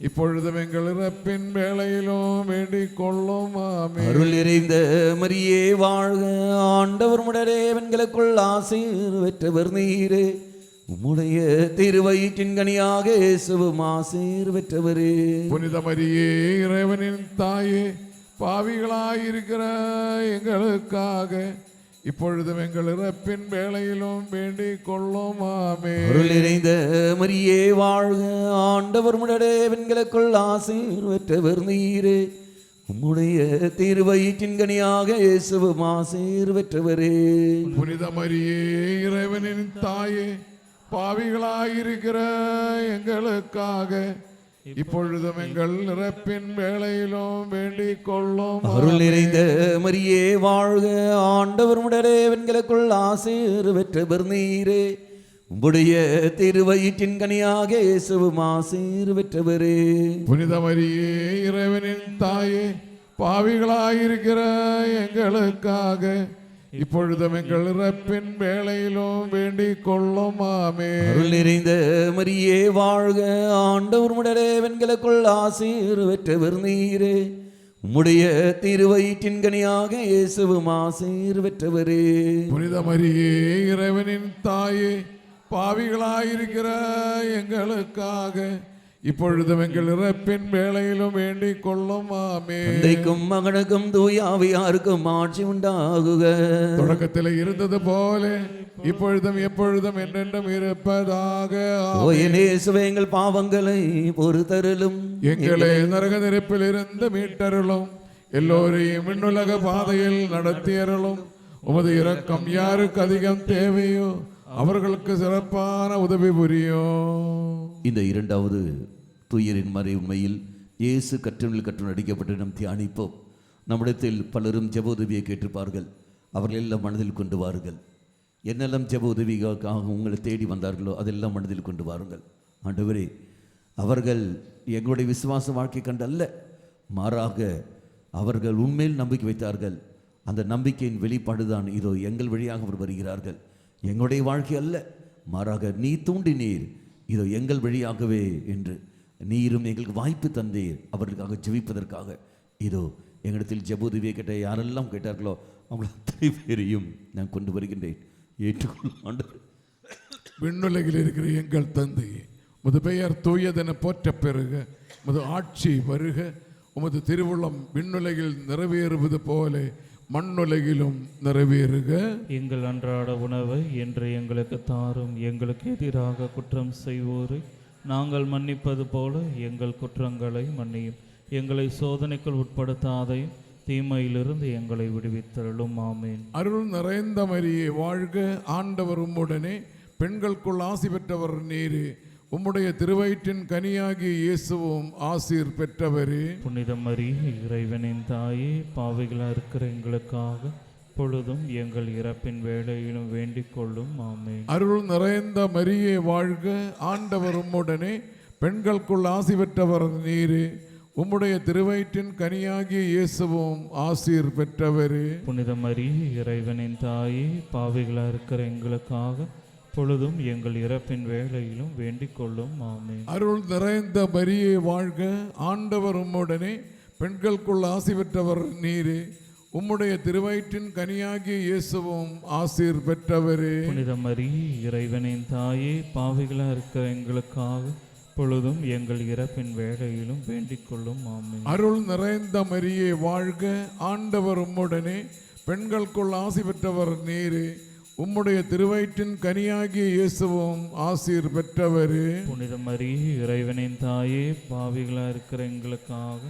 இப்பொழுதும் எங்கள் இறப்பின் வேளையிலும் வேண்டிக் கொள்ளும் ஆமென். அருள் நிறைந்த மரியே வாழ்க, ஆண்டவர் உடனே எங்களுக்குள் ஆசீர் பெற்றவர் நீரே. உம்முடைய திருவயிற்றின் கனியாக இயேசுவும் ஆசீர் பெற்றவரே. புனித மரியே இறைவனின் தாயே, பாவிகளாயிருக்கிற எங்களுக்காக இப்பொழுதும் எங்கள் இறப்பின் வேளையிலும் வேண்டிக் கொள்ளும் ஆமென். அருள் நிறைந்த மரியே வாழ்க, ஆண்டவர் உடனே எங்களுக்குள் ஆசீர் பெற்றவர் நீரே. உம்முடைய திருவயிற்றின் கனியாக இயேசுவும் ஆசீர் பெற்றவரே. புனித மரியே இறைவனின் தாயே, பாவிகளாயிருக்கிற எங்களுக்காக இப்பொழுதும் எங்கள் இறப்பின் வேளையிலும் வேண்டிக் கொள்ளும் அருள் நிறைந்த மரியே வாழ்க, ஆண்டவர் உடனே எங்களுக்குள் ஆசீர் பெற்றவர் நீரே. உம்முடைய திருவயிற்றின் கனியாக இயேசுவும் ஆசீர் பெற்றவரே. புனித மரியே இறைவனின் தாயே, பாவிகளாயிருக்கிற எங்களுக்காக இப்பொழுதும் எங்கள் இறப்பின் வேளையிலும் வேண்டிக் கொள்ளும் ஆமென். அருள் நிறைந்த மரியே வாழ்க, ஆண்டவர் உடனே எங்களுக்குள் ஆசீர் பெற்றவர் நீரே. உம்முடைய திருவயிற்றின் கனியாக இயேசுவும் ஆசீர் பெற்றவரே. புனித மரியே இறைவனின் தாயே, பாவிகளாயிருக்கிற எங்களுக்காக இப்பொழுதும் எங்கள் இறப்பின் வேளையிலும் வேண்டிக் கொள்ளும் ஆமென். தந்தைக்கும் மகனுக்கும் தூய ஆவியாருக்கும் ஆட்சி உண்டாகுக. தொடக்கத்தில் இருந்தது போல இப்பொழுதும் எப்பொழுதும் என்றென்றும் இருப்பதாக ஓ என் இயேசுவே, எங்கள் பாவங்களை பொறுத்தருளும். எங்களை நரக நெருப்பில் இருந்து மீட்டருளும். எல்லோரையும் விண்ணுலக பாதையில் நடத்தியருளும். உமது இரக்கம் யாருக்கு அதிகம் தேவையோ அவர்களுக்கு சிறப்பான உதவி புரியும். இந்த இரண்டாவது துயரின் மறை உண்மையில் இயேசு கற்றவர்கள் கற்று நடிக்கப்பட்டு நாம் தியானிப்போம். நம்மிடத்தில் பலரும் ஜெப உதவியை கேட்டிருப்பார்கள். அவர்கள் எல்லாம் மனதில் கொண்டு வாருங்கள். என்னெல்லாம் ஜெப உதவிகளுக்காக உங்களை தேடி வந்தார்களோ அதெல்லாம் மனதில் கொண்டு வாருங்கள். ஆண்டவரே, அவர்கள் எங்களுடைய விசுவாச வாழ்க்கை கண்டு அல்ல, மாறாக அவர்கள் உண்மையில் நம்பிக்கை வைத்தார்கள். அந்த நம்பிக்கையின் வெளிப்பாடுதான் இதோ எங்கள் வழியாக அவர் வருகிறார்கள். எங்களுடைய வாழ்க்கை அல்ல, மாறாக நீ தூண்டினீர், இதோ எங்கள் வழியாகவே என்று நீரும் எங்களுக்கு வாய்ப்பு தந்தீர் அவர்களுக்காக ஜெபிப்பதற்காக. இதோ எங்களிடத்தில் ஜெப உதவியை கேட்ட யாரெல்லாம் கேட்டார்களோ அவங்களை அத்தனை பேரையும் நான் கொண்டு வருகின்றேன். ஏற்றுக்கொள்ளும் ஆண்டவரே. விண்ணுலகில் இருக்கிற எங்கள் தந்தையே, உமது பெயர் தூயதென போற்ற பெறுக. உமது ஆட்சி வருக. உமது திருவுளம் விண்ணுலகில் நிறைவேறுவது போல மண்ணுலகிலும் நிறைவேறுக. எங்கள் அன்றாட உணவை இன்று எங்களுக்கு தாரும். எங்களுக்கு எதிராக குற்றம் செய்வோரை நாங்கள் மன்னிப்பது போல எங்கள் குற்றங்களை மன்னியும். எங்களை சோதனைக்குள் உட்படுத்தாதையும் தீமையிலிருந்து எங்களை விடுவித்தருளும். ஆமேன். அருள் நிறைந்த மரியே வாழ்க. ஆண்டவர் உம்முடனே, பெண்களுக்குள் ஆசி பெற்றவர் நீரே. உம்முடைய திருவயிற்றின் கனியாகிய இயேசுவும் ஆசீர் பெற்றவரே. புனித மரி இறைவனின் தாயே, பாவிகளாக இருக்கிற எங்களுக்காக பொழுதும் எங்கள் இறப்பின் வேளையிலும் வேண்டிக் கொள்ளும். ஆமென். அருள் நிறைந்த மரியே வாழ்க. ஆண்டவர் உம்முடனே, பெண்களுக்குள் ஆசி பெற்றவர் நீரே. உம்முடைய திருவயிற்றின் கனியாகிய இயேசுவும் ஆசீர் பெற்றவரே. புனித மரியே இறைவனின் தாயே, பாவிகளாக இருக்கிற எங்களுக்காக பொழுதும் எங்கள் இறப்பின் வேளையிலும் வேண்டிக் கொள்ளும். ஆமென். அருள் நிறைந்த மரியே வாழ்க, ஆண்டவர் உம்முடனே, பெண்களுக்குள் ஆசி பெற்றவர் நீரே. உம்முடைய திருவயிற்றின் கனியாகிய இயேசுவும் ஆசீர் பெற்றவரே. புனித மரியே இறைவனின் தாயே, பாவிகளாக இருக்கிற எங்களுக்காக பொழுதும் எங்கள் இறப்பின் வேளையிலும் வேண்டிக் கொள்ளும். ஆமென். அருள் நிறைந்த மரியே வாழ்க, ஆண்டவர் உம்முடனே, பெண்களுக்குள் ஆசி பெற்றவர் நீரே. உம்முடைய திருவயிற்றின் கனியாகிய இயேசுவும் ஆசீர் பெற்றவரே. புனித மரியே இறைவனின் தாயே, பாவிகளாக இருக்கிற எங்களுக்காக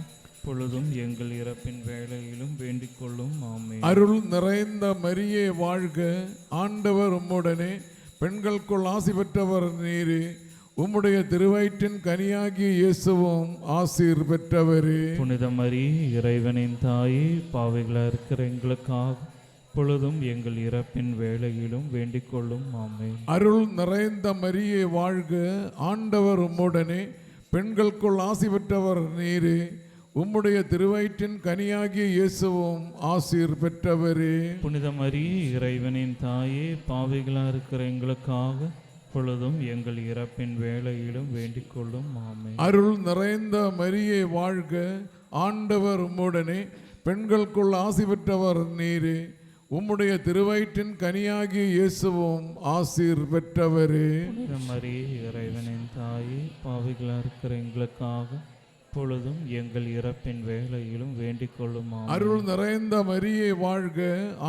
பொழுதும் எங்கள் இறப்பின் வேளையிலும் வேண்டிக் கொள்ளும். ஆமென். அருள் நிறைந்த மரியே வாழ்க, ஆண்டவர் உம்முடனே, பெண்களுக்குள் ஆசி பெற்றவர் நீரே. உம்முடைய திருவயிற்றின் கனியாகிய இயேசுவும் ஆசீர் பெற்றவரே. புனித மரியே இறைவனின் தாயே, பாவிகளாக இருக்கிற எங்களுக்காக பொழுதும் எங்கள் இறப்பின் வேளையிலும் வேண்டிக் கொள்ளும். ஆமென். அருள் நிறைந்த மரியே வாழ்க, ஆண்டவர் உம்முடனே, பெண்களுக்குள் ஆசி பெற்றவர் நீரே. உம்முடைய திருவயிற்றின் கனியாகிய இயேசுவும் ஆசீர் பெற்றவரே. புனித மரியே இறைவனின் தாயே, பாவிகளாக இருக்கிற எங்களுக்காக பொழுதும் எங்கள் இறப்பின் வேளையிலும் வேண்டிக் கொள்ளும். ஆமென். அருள் நிறைந்த மரியே வாழ்க, ஆண்டவர் உம்முடனே, பெண்களுக்குள் ஆசி பெற்றவர் நீரே. உம்முடைய திருவயிற்றின் கனியாகிய இயேசுவும் ஆசீர் பெற்றவரே. புனித மரியே இறைவனின் தாயே, பாவிகளாக இருக்கிற எங்களுக்காக பொழுதும் எங்கள் இறப்பின் வேளையிலும் வேண்டிக் கொள்ளும். ஆமென். அருள் நிறைந்த மரியே வாழ்க,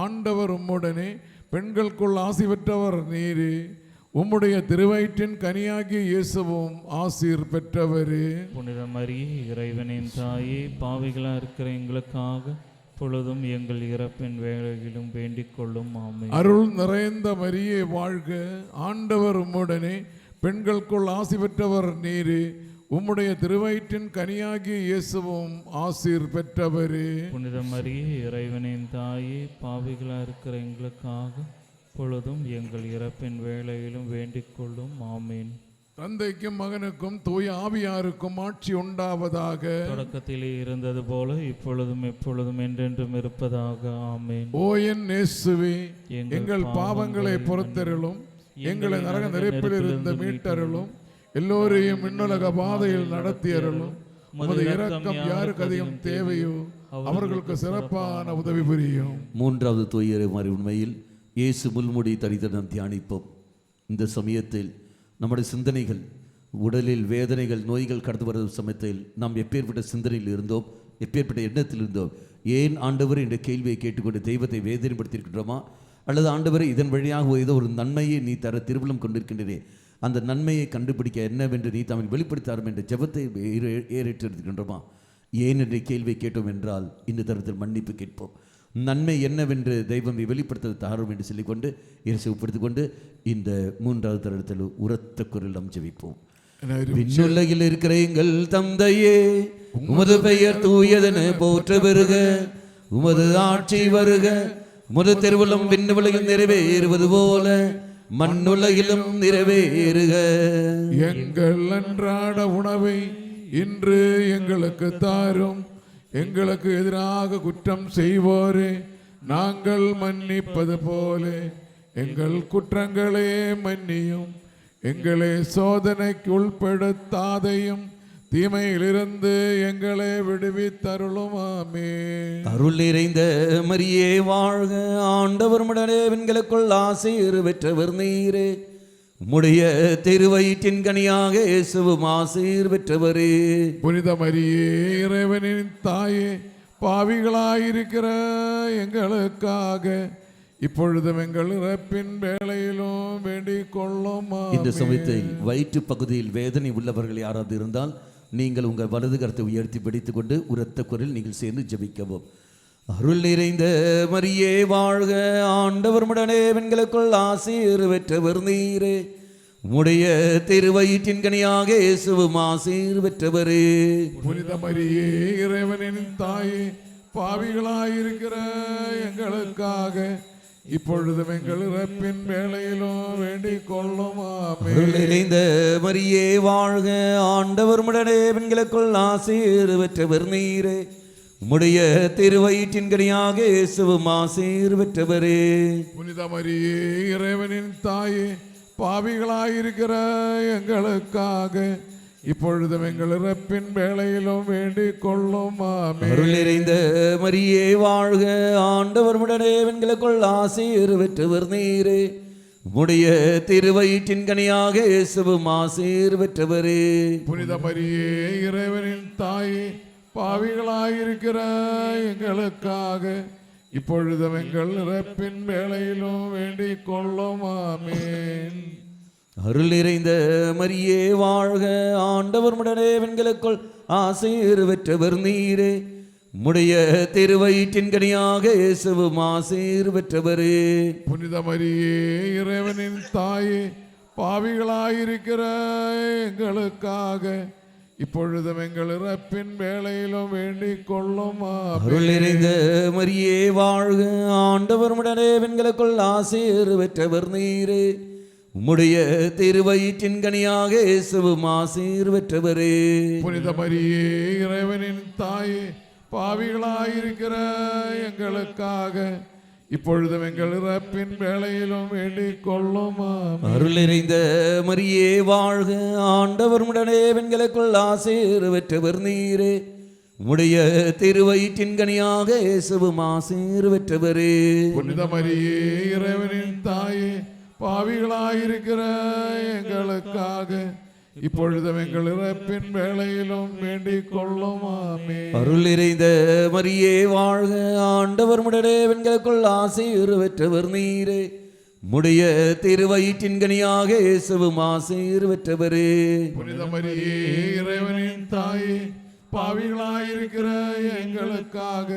ஆண்டவர் உம்முடனே, பெண்களுக்குள் ஆசி பெற்றவர் நீரே. உம்முடைய திருவயிற்றின் கனியாகிய இயேசுவும் ஆசீர் பெற்றவரே. புனித மரியே இறைவனின் தாயே, பாவிகளாக இருக்கிற எங்களுக்காக பொழுதும் எங்கள் இறப்பின் வேளையிலும் வேண்டிக் கொள்ளும். ஆமென். அருள் நிறைந்த மரியே வாழ்க, ஆண்டவர் உம்முடனே, பெண்களுக்குள் ஆசி பெற்றவர் நீரே. உம்முடைய திருவயிற்றின் கனியாகிய இயேசுவும் ஆசீர் பெற்றவரே. புனித மரியே இறைவனின் தாயே, பாவிகளாக இருக்கிற எங்களுக்காக பொழுதும் எங்கள் இறப்பின் வேளையிலும் வேண்டிக் கொள்ளும். ஆமென். தந்தைக்கும் மகனுக்கும் தூய ஆவியாருக்கும் ஆட்சி உண்டாவதாக. தொடக்கத்திலே இருந்தது போல இப்பொழுதும் எப்பொழுதும் என்றென்றும் இருப்பதாக. ஆமென். ஓ என் இயேசுவே, எங்கள் பாவங்களை பொறுத்தருளும், எங்களை நரக நெருப்பில் இருந்து மீட்டருளும், எல்லோரையும் விண்ணுலக பாதையில் நடத்தியருளும். உமது இரக்கம் யாருக்கு அதிகம் தேவையோ அவர்களுக்கு சிறப்பான உதவி புரியும். மூன்றாவது தூய மாதிரி உண்மையில் இயேசு முள்முடி தரித்து நாம் தியானிப்போம். இந்த சமயத்தில் நம்முடைய சிந்தனைகள், உடலில் வேதனைகள், நோய்கள் கடந்து வரும் சமயத்தில் நாம் எப்பேற்பட்ட சிந்தனையில் இருந்தோம், எப்பேற்பட்ட எண்ணத்தில் இருந்தோம்? ஏன் ஆண்டவர் என்ற கேள்வியை கேட்டுக்கொண்டு தெய்வத்தை வேதனைப்படுத்தியிருக்கின்றோமா? அல்லது ஆண்டவரை இதன் வழியாக ஏதோ ஒரு நன்மையை நீ தர திருவிழம் கொண்டிருக்கின்றனே, அந்த நன்மையை கண்டுபிடிக்க என்னவென்று நீ தமிழ் வெளிப்படுத்தாரும் என்ற ஜெபத்தை ஏறிட்டிருக்கின்றோமா? ஏன் என்ற கேள்வியை கேட்டோம் என்றால் இந்த தரத்தில் மன்னிப்பு கேட்போம். நன்மை என்னவென்று தெய்வம் வெளிப்படுத்த தாரும் என்று சொல்லிக்கொண்டு இயேசுப்படுத்திக் கொண்டு இந்த மூன்றாவது தருணத்தில் உரத்த குரல் நாம் ஜெபிப்போம். விண்ணுலகில் இருக்கிற எங்கள் தந்தையே, உமது பெயர் தூயதென போற்ற பெறுக, உமது ஆட்சி வருக, உமது திருவுளம் விண்ணுலகில் நிறைவேறுவது போல மண்ணுலகிலும் நிறைவேறுக. எங்கள் அன்றாட உணவை இன்று எங்களுக்கு தாரும். எங்களுக்கு எதிராக குற்றம் செய்வோரே நாங்கள் மன்னிப்பது போல எங்கள் குற்றங்களே மன்னியும். எங்களை சோதனைக்கு உட்படுத்தாதையும், தீமையிலிருந்து எங்களை விடுவித்தருளும். ஆமென். அருள் நிறைந்த மரியே வாழ்க, ஆண்டவர் உம்முடனே, பெண்களுக்குள் ஆசீர் பெற்றவர் நீரே. உம்முடைய திருவயிற்றின் கனியாக இயேசுவும் ஆசீர் பெற்றவரே. புனித மரியே இறைவனின் தாயே, பாவிகளாயிருக்கிற எங்களுக்காக இப்பொழுதும் எங்கள் இறப்பின் வேளையிலும் வேண்டிக் கொள்ளும். இந்த சமயத்தில் வயிற்று பகுதியில் வேதனை உள்ளவர்கள் யாராவது இருந்தால் நீங்கள் உங்கள் வலது கரத்தை உயர்த்தி பிடித்துக் கொண்டு உரத்த குரல் நீங்கள் சேர்ந்து ஜெபிக்கவும். அருள் நிறைந்த மரியே வாழ்க, ஆண்டவர் உம்முடனே, பெண்களுக்குள் ஆசீர் பெற்றவர் நீரே. உம்முடைய திருவயிற்றின் கனியாக இயேசுவும் ஆசீர் பெற்றவரே. புனித மரியே இறைவனின் தாயே, பாவிகளாயிருக்கிற எங்களுக்காக இப்பொழுதும் எங்கள் இறப்பின் வேளையிலும் வேண்டிக் கொள்ளும் ஆமென். அருள் நிறைந்த மரியே வாழ்க, ஆண்டவர் உம்முடனே பெண்களுக்குள் ஆசீர் பெற்றவர் நீரே. உம்முடைய திருவயிற்றின் கனியாக இயேசுவும் ஆசீர் பெற்றவரே. புனித மரியே இறைவனின் தாயே, பாவிகளாயிருக்கிற எங்களுக்காக இப்பொழுதும் எங்கள் இறப்பின் வேளையிலும் வேண்டிக் கொள்ளும் ஆமென். அருள் நிறைந்த மரியே வாழ்க, ஆண்டவர் உம்முடனே பெண்களுக்குள் ஆசீர் பெற்றவர் நீரே. உம்முடைய திருவயிற்றின் கனியாக இயேசுவும் ஆசீர் பெற்றவரே. புனித மரியே இறைவனின் தாயே, பாவிகளாயிருக்கிற எங்களுக்காக இப்பொழுதும் எங்கள் இறப்பின் வேளையிலும் வேண்டிக் கொள்ளும் ஆமென். அருள் நிறைந்த மரியே வாழ்க, ஆண்டவர் உம்முடனே பெண்களுக்குள் ஆசீர் பெற்றவர் நீரே. உம்முடைய திருவயிற்றின் கனியாக இயேசுவும் ஆசீர் பெற்றவரே. புனித மரியே இறைவனின் தாயே, பாவிகளாயிருக்கிற எங்களுக்காக இப்பொழுதும் எங்கள் இறப்பின் வேளையிலும் வேண்டிக் கொள்ளும் ஆமென். அருள் நிறைந்த மரியே வாழ்க, ஆண்டவர் உம்முடனே பெண்களுக்குள் ஆசீர் பெற்றவர் நீரே. உம்முடைய திருவயிற்றின் கனியாக இயேசுவும் ஆசீர் பெற்றவரே. புனித மரியே இறைவனின் தாயே, பாவிகளாயிருக்கிற எங்களுக்காக இப்பொழுதும் எங்கள் இறப்பின் வேளையிலும் வேண்டிக் கொள்ளும் ஆமென். அருள் நிறைந்த மரியே வாழ்க, ஆண்டவர் உம்முடனே பெண்களுக்குள் ஆசீர் பெற்றவர் நீரே. உம்முடைய திருவயிற்றின் கனியாக இயேசுவும் ஆசீர் பெற்றவரே. புனித மரியே இறைவனின் தாயே, பாவிகளாயிருக்கிற எங்களுக்காக இப்பொழுதும் எங்கள் இறப்பின் வேளையிலும் வேண்டிக் கொள்ளும் ஆமென். அருள் நிறைந்த மரியே வாழ்க, ஆண்டவர் உம்முடனே பெண்களுக்குள் ஆசீர் பெற்றவர் நீரே. உம்முடைய திருவயிற்றின் கனியாக இயேசுவும் ஆசீர் பெற்றவரே. புனித மரியே இறைவனின் தாயே, பாவிகளாயிருக்கிற எங்களுக்காக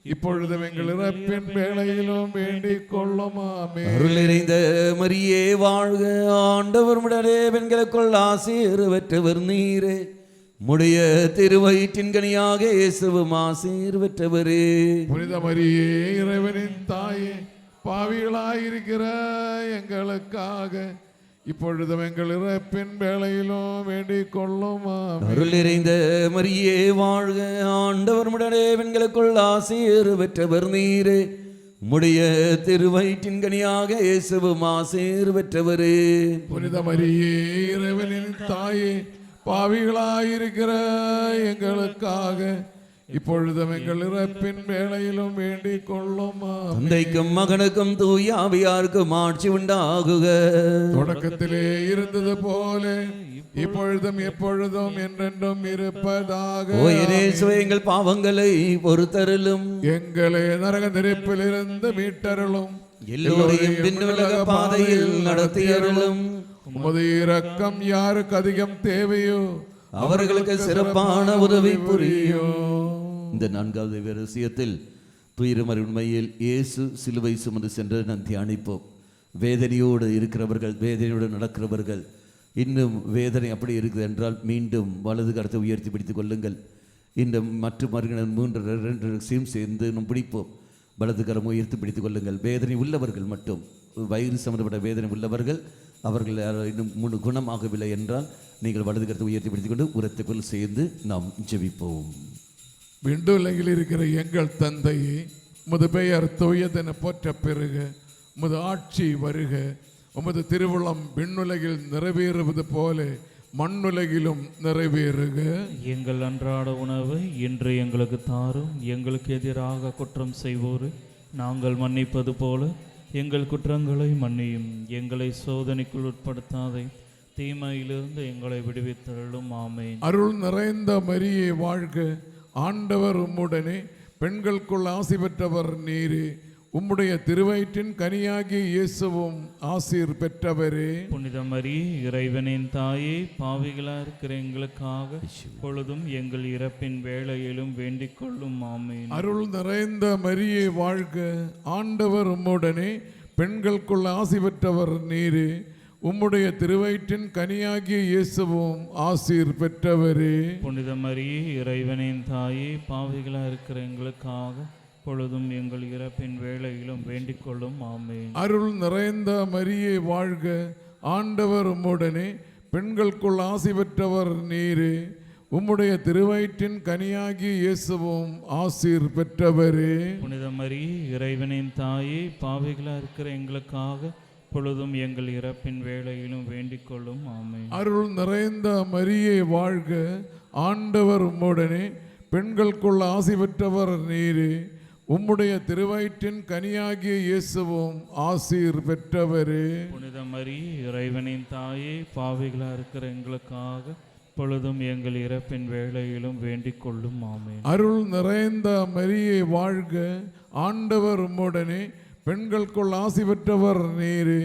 இப்பொழுதும் எங்கள் இறப்பின் வேளையிலும் வேண்டிக் கொள்ளும் ஆமென். அருள் நிறைந்த மரியே வாழ்க, ஆண்டவர் உம்முடனே பெண்களுக்குள் ஆசீர் பெற்றவர் நீரே. உம்முடைய திருவயிற்றின் கனியாக இயேசுவும் ஆசீர் பெற்றவரே. புனித மரியே இறைவனின் தாயே, பாவிகளாயிருக்கிற எங்களுக்காக இப்பொழுதும் எங்கள் இறப்பின் வேளையிலும் வேண்டிக் கொள்ளும் ஆமென். அருள் நிறைந்த மரியே வாழ்க, ஆண்டவர் உம்முடனே பெண்களுக்குள் ஆசீர் பெற்றவர் நீரே. உம்முடைய திருவயிற்றின் கனியாக இயேசுவும் ஆசீர் பெற்றவரே. புனித மரியே இறைவனின் தாயே, பாவிகளாயிருக்கிற எங்களுக்காக இப்பொழுதும் எங்கள் இறப்பின் வேளையிலும் வேண்டிக் கொள்ளும் ஆமென். தந்தைக்கும் மகனுக்கும் தூய ஆவியாருக்கும் ஆட்சி உண்டாகுக. தொடக்கத்திலே இருந்தது போல இப்பொழுதும் எப்பொழுதும் என்றென்றும் இருப்பதாக. ஓ இயேசுவே, எங்கள் பாவங்களை பொறுத்தருளும், எங்களை நரக நெருப்பிலிருந்து மீட்டருளும், எல்லோரையும் விண்ணுலக பாதையில் நடத்தியருளும். உமது இரக்கம் யாருக்கு அதிகம் தேவையோ அவர்களுக்கு சிறப்பான உதவி புரியும். இந்த நான்காவது விஷயத்தில் துயரமறை உண்மையில் இயேசு சிலுவை சுமந்து சென்று நாம் தியானிப்போம். வேதனையோடு இருக்கிறவர்கள், வேதனையோடு நடக்கிறவர்கள், இன்னும் வேதனை அப்படி இருக்குது என்றால் மீண்டும் வலது கரத்தை உயர்த்தி பிடித்துக் கொள்ளுங்கள். இந்த மற்ற மறுகிணன் 2 சேர்ந்து நாம் பிடிப்போம். வலது கரம் உயர்த்தி பிடித்துக் கொள்ளுங்கள். வேதனை உள்ளவர்கள் மட்டும், வயிறு சம்பந்தப்பட்ட வேதனை உள்ளவர்கள், அவர்கள் இன்னும் 3 குணமாகவில்லை என்றால் நீங்கள் வலது கரத்தை உயர்த்தி பிடித்துக் கொண்டு உரத்துக்குள் சேர்ந்து நாம் ஜெபிப்போம். விண்டுலகில் இருக்கிற எங்கள் தந்தையே, உமது பெயர் தூயதென போற்ற பெறுக, உமது ஆட்சி வருக, உமது திருவுளம் விண்ணுலகில் நிறைவேறுவது போல மண்ணுலகிலும் நிறைவேறுக. எங்கள் அன்றாட உணவை இன்று எங்களுக்கு தாரும். எங்களுக்கு எதிராக குற்றம் செய்வோரை நாங்கள் மன்னிப்பது போல எங்கள் குற்றங்களை மன்னியும். எங்களை சோதனைக்குள் உட்படுத்தாதே, தீமையிலிருந்து எங்களை விடுவித்தருளும். ஆமென். அருள் நிறைந்த மரியே வாழ்க, ஆண்டவர் உம்முடனே, பெண்களுக்குள் ஆசி பெற்றவர் நீரே. உம்முடைய திருவயிற்றின் கனியாகிய இயேசுவும் ஆசீர் பெற்றவரே. புனித மரியே, இறைவனின் தாயே, பாவிகளாக இருக்கிற எங்களுக்காக பொழுதும் எங்கள் இறப்பின் வேளையிலும் வேண்டிக் கொள்ளும். ஆமென். அருள் நிறைந்த மரியே வாழ்க, ஆண்டவர் உம்முடனே, பெண்களுக்குள் ஆசி பெற்றவர் நீரே. உம்முடைய திருவயிற்றின் கனியாகிய இயேசுவும் ஆசீர் பெற்றவரே. புனித மரியே, இறைவனின் தாயே, பாவிகளாக இருக்கிற எங்களுக்காக பொழுதும் எங்கள் இறப்பின் வேளையிலும் வேண்டிக் கொள்ளும் ஆமென். அருள் நிறைந்த மரியே வாழ்க, ஆண்டவர் உம்முடனே, பெண்களுக்குள் ஆசி பெற்றவர் நீரே, உம்முடைய திருவயிற்றின் கனியாகிய இயேசுவும் ஆசீர் பெற்றவரே. புனித மரியே, இறைவனின் தாயே, பாவிகளாக இருக்கிற எங்களுக்காக பொழுதும் எங்கள் இறப்பின் வேளையிலும் வேண்டிக் கொள்ளும் ஆமென். அருள் நிறைந்த மரியே வாழ்க, ஆண்டவர் உம்முடனே, பெண்களுக்குள் ஆசி பெற்றவர் நீரே, உம்முடைய திருவயிற்றின் கனியாகிய இயேசுவும் ஆசீர் பெற்றவரே. புனித மரியே, இறைவனின் தாயே, பாவிகளாக இருக்கிற எங்களுக்காக பொழுதும் எங்கள் இறப்பின் வேளையிலும் வேண்டிக் கொள்ளும் ஆமென். அருள் நிறைந்த மரியே வாழ்க, ஆண்டவர் உம்முடனே, பெண்களுக்குள் ஆசி பெற்றவர் நீரே,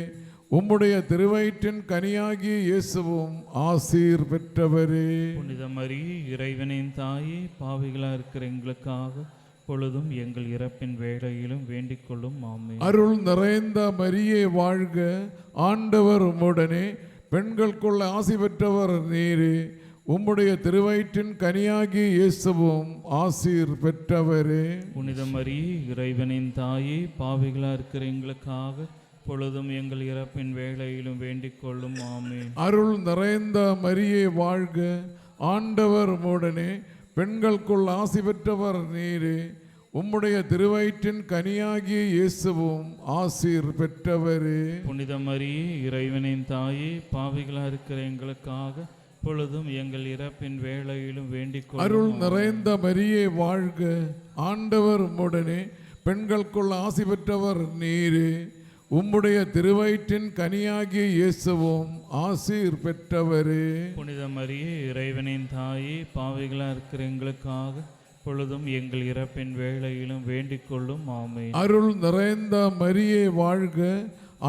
உம்முடைய திருவயிற்றின் கனியாகிய இயேசுவும் ஆசீர் பெற்றவரே. புனித மரியே, இறைவனின் தாயே, பாவிகளாக இருக்கிற எங்களுக்காக பொழுதும் எங்கள் இறப்பின் வேளையிலும் வேண்டிக் கொள்ளும் ஆமென். அருள் நிறைந்த மரியே வாழ்க, ஆண்டவர் உம்முடனே, பெண்களுக்குள் ஆசி பெற்றவர் நீரே, உம்முடைய திருவயிற்றின் கனியாகிய இயேசுவும் ஆசீர் பெற்றவரே. புனித மரியே, இறைவனின் தாயே, பாவிகளாக இருக்கிற எங்களுக்காக பொழுதும் எங்கள் இறப்பின் வேளையிலும் வேண்டிக் கொள்ளும் ஆமென். அருள் நிறைந்த மரியே வாழ்க, ஆண்டவர் உம்முடனே, பெண்களுக்குள் ஆசி பெற்றவர் நீரே, உம்முடைய திருவயிற்றின் கனியாகிய இயேசுவும் ஆசீர் பெற்றவரே. புனித மரியே, இறைவனின் தாயே, பாவிகளாக இருக்கிற எங்களுக்காக பொழுதும் எங்கள் இறப்பின் வேளையிலும் வேண்டிக் அருள் கொள்ளும் நிறைந்த மரியே வாழ்க, ஆண்டவர் உம்முடனே, பெண்களுக்குள் ஆசி பெற்றவர் நீரே, உம்முடைய திருவயிற்றின் கனியாகிய இயேசுவும் ஆசீர் பெற்றவரே. புனித மரியே, இறைவனின் தாயே, பாவிகளாக இருக்கிற எங்களுக்காக பொழுதும் எங்கள் இறப்பின் வேளையிலும் வேண்டிக் கொள்ளும் ஆமென். அருள் நிறைந்த மரியே வாழ்க,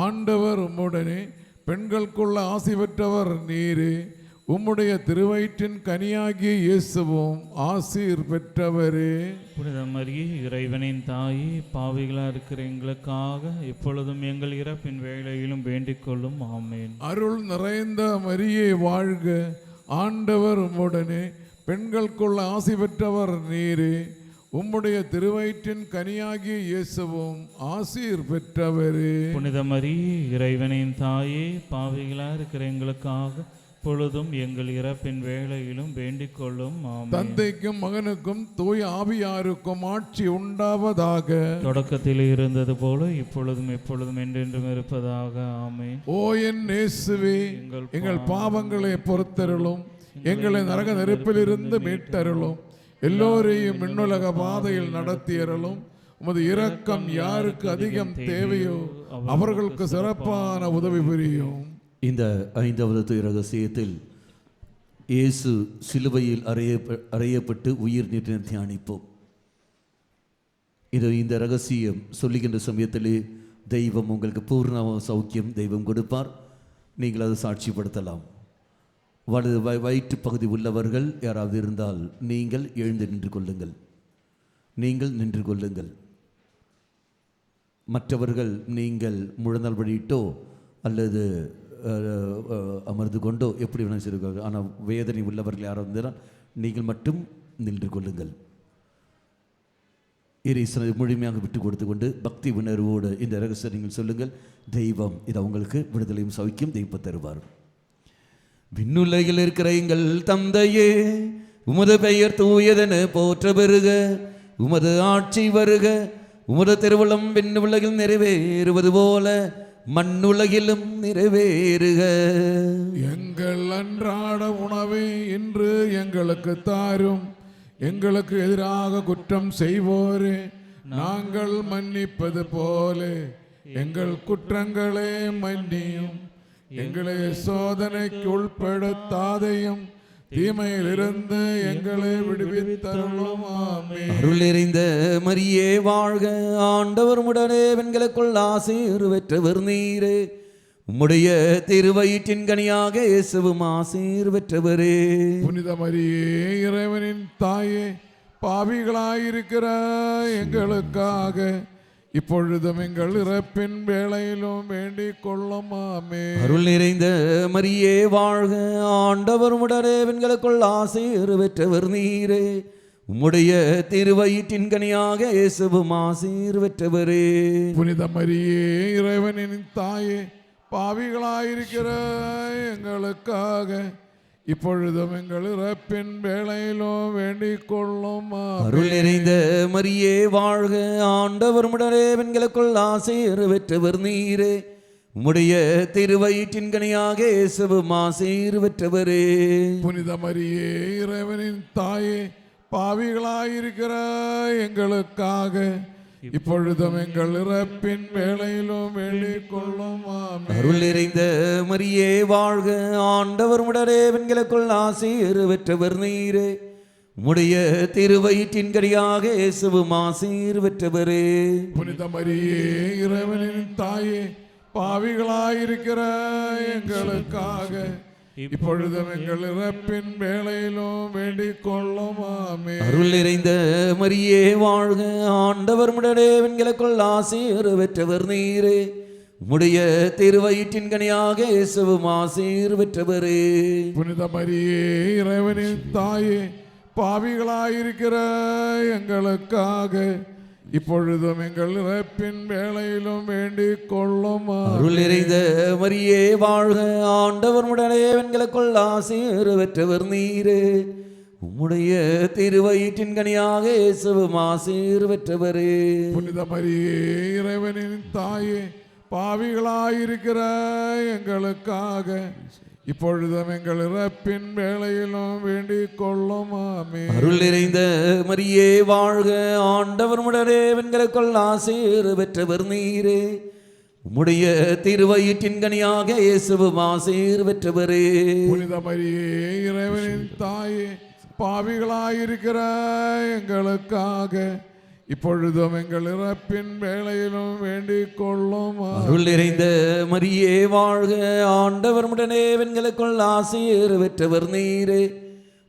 ஆண்டவர் உம்முடனே, பெண்களுக்குள்ள ஆசி பெற்றவர் நீரே, உம்முடைய திருவயிற்றின் கனியாகிய இயேசுவும் ஆசீர் பெற்றவரே. புனித மரியே, இறைவனின் தாயே, பாவிகளாக இருக்கிற எங்களுக்காக எப்பொழுதும் எங்கள் இறப்பின் வேளையிலும் வேண்டிக் கொள்ளும் ஆமென். அருள் நிறைந்த மரியே வாழ்க, ஆண்டவர் உம்முடனே, பெண்களுக்குள்ள ஆசி பெற்றவர் நீரே, உம்முடைய திருவயிற்றின் கனியாகிய இயேசுவும் ஆசீர் பெற்றவரே. புனித மரியே, இறைவனின் தாயே, பாவிகளாக இருக்கிற எங்களுக்காக பொழுதும் எங்கள் இறப்பின் வேளையிலும் வேண்டிக் கொள்ளும் ஆமென். தந்தைக்கும் மகனுக்கும் தூய ஆவியாருக்கும் ஆட்சி உண்டாவதாக. தொடக்கத்தில் இருந்தது போல இப்பொழுதும் எப்பொழுதும் என்றென்றும் இருப்பதாக ஆமென். ஓ என் இயேசுவே, எங்கள் பாவங்களை பொறுத்தருளும், எங்களை நரக நெருப்பிலிருந்து மீட்டருளும், எல்லோரையும் விண்ணுலக பாதையில் நடத்தியருளும். உமது இரக்கம் யாருக்கு அதிகம் தேவையோ அவர்களுக்கு சிறப்பான உதவி புரியும். இந்த ஐந்தாவது ரகசியத்தில் இயேசு சிலுவையில் அறையப்பட்டு உயிர் நீட்டின தியானிப்போம். இது இந்த ரகசியம் சொல்லுகின்ற சமயத்திலே தெய்வம் உங்களுக்கு பூர்ண சௌக்கியம் தெய்வம் கொடுப்பார். நீங்கள் அதை சாட்சிப்படுத்தலாம். வலது வயிற்று பகுதி உள்ளவர்கள் யாராவது இருந்தால் நீங்கள் எழுந்து நின்று கொள்ளுங்கள். நீங்கள் நின்று கொள்ளுங்கள். மற்றவர்கள் நீங்கள் முழந்தால் வழியிட்டோ அல்லது அமர்ந்து கொண்டோ எப்படி வேணாலும் செய்வார்கள். ஆனால் வேதனை உள்ளவர்கள் யாராவது இருந்தால் நீங்கள் மட்டும் நின்று கொள்ளுங்கள். இறைசனை முழுமையாக விட்டு கொடுத்து கொண்டு பக்தி உணர்வோடு இந்த ரகசியம் நீங்கள் சொல்லுங்கள். தெய்வம் இது அவங்களுக்கு விடுதலையும் சௌக்கியம் தெய்வம் தருவார். விண்ணுலகில் இருக்கிற எங்கள் தந்தையே, உமது பெயர் தூயதென போற்ற பெறுக, உமது ஆட்சி வருக, உமது திருவுளம் விண்ணுலகில் நிறைவேறுவது போல மண்ணுலகிலும் நிறைவேறுக. எங்கள் அன்றாட உணவை இன்று எங்களுக்கு தாரும், எங்களுக்கு எதிராக குற்றம் செய்வோரே நாங்கள் மன்னிப்பது போல எங்கள் குற்றங்களை மன்னியும், எங்களை சோதனைக்கு உட்படுத்தாதையும் தீமையிலிருந்து எங்களை விடுவித்தருளும். ஆமென். அருள் நிறைந்த மரியே வாழ்க, ஆண்டவர் உடனே பெண்களுக்குள் ஆசீர் பெற்றவர் நீரே, உம்முடைய திருவயிற்றின் கனியாக இயேசுவும் ஆசீர் பெற்றவரே. புனித மரியே, இறைவனின் தாயே, பாவிகளாயிருக்கிற எங்களுக்காக இப்பொழுதும் எங்கள் இறப்பின் வேளையிலும் வேண்டிக் கொள்ளும். ஆமென். அருள் நிறைந்த மரியே வாழ்க, ஆண்டவர் உடனே பெண்களுக்குள் ஆசீர் பெற்றவர் நீரே, உம்முடைய திருவயிற்றின் கனியாக இயேசுவும் ஆசீர் பெற்றவரே. புனித மரியே இறைவனின் தாயே, பாவிகளாயிருக்கிற எங்களுக்காக இப்பொழுதும் எங்கள் இறப்பின் வேளையிலும் வேண்டிக் கொள்ளும். அருள் நிறைந்த மரியே வாழ்க, ஆண்டவர் உம்முடனே பெண்களுக்குள் ஆசீர் பெற்றவர் நீரே. உம்முடைய திருவயிற்றின் கனியாக இயேசுவும் ஆசீர் பெற்றவரே. புனித மரியே இறைவனின் தாயே, பாவிகளாயிருக்கிற எங்களுக்காக இப்பொழுதும் எங்கள் இறப்பின் வேளையிலும் வேண்டிக் கொள்ளும். அருள் நிறைந்த மரியே வாழ்க, ஆண்டவர் உம்முடனே பெண்களுக்குள் ஆசீர் பெற்றவர் நீரே. உம்முடைய திருவயிற்றின் கனியாக இயேசுவும் ஆசீர் பெற்றவரே. புனித மரியே இறைவனின் தாயே, பாவிகளாயிருக்கிற எங்களுக்காக இப்பொழுதும் எங்கள் இறப்பின் வேளையிலும் வேண்டிக் கொள்ளும். அருள் நிறைந்த மரியே வாழ்க, ஆண்டவர் உம்முடனே பெண்களுக்குள் ஆசீர் பெற்றவர் நீரே. உம்முடைய திருவயிற்றின் கனியாக இயேசுவும் ஆசீர் பெற்றவரே. புனித மரியே இறைவனின் தாயே, பாவிகளாயிருக்கிற எங்களுக்காக இப்பொழுதும் எங்கள் இறப்பின் வேளையிலும் வேண்டிக் கொள்ளும். அருள் நிறைந்த மரியே வாழ்க, ஆண்டவர் உம்முடனே பெண்களுக்குள் ஆசீர் பெற்றவர் நீரே. உம்முடைய திருவயிற்றின் கனியாக இயேசுவும் ஆசீர் பெற்றவரே. புனித மரியே இறைவனின் தாயே, பாவிகளாயிருக்கிற எங்களுக்காக இப்பொழுதும் எங்கள் இறப்பின் வேளையிலும் வேண்டிக் கொள்ளும். அருள் நிறைந்த மரியே வாழ்க, ஆண்டவர் உம்முடனே பெண்களுக்குள் ஆசீர் பெற்றவர் நீரே. உம்முடைய திருவயிற்றின் கனியாக இயேசுவும் ஆசீர் பெற்றவரே. புனித மரியே இறைவனின் தாயே, பாவிகளாயிருக்கிற எங்களுக்காக இப்பொழுதும் எங்கள் இறப்பின் வேளையிலும் வேண்டிக் கொள்ளும். அருள் நிறைந்த மரியே வாழ்க, ஆண்டவர் உம்முடனே பெண்களுக்குள் ஆசீர் பெற்றவர் நீரே.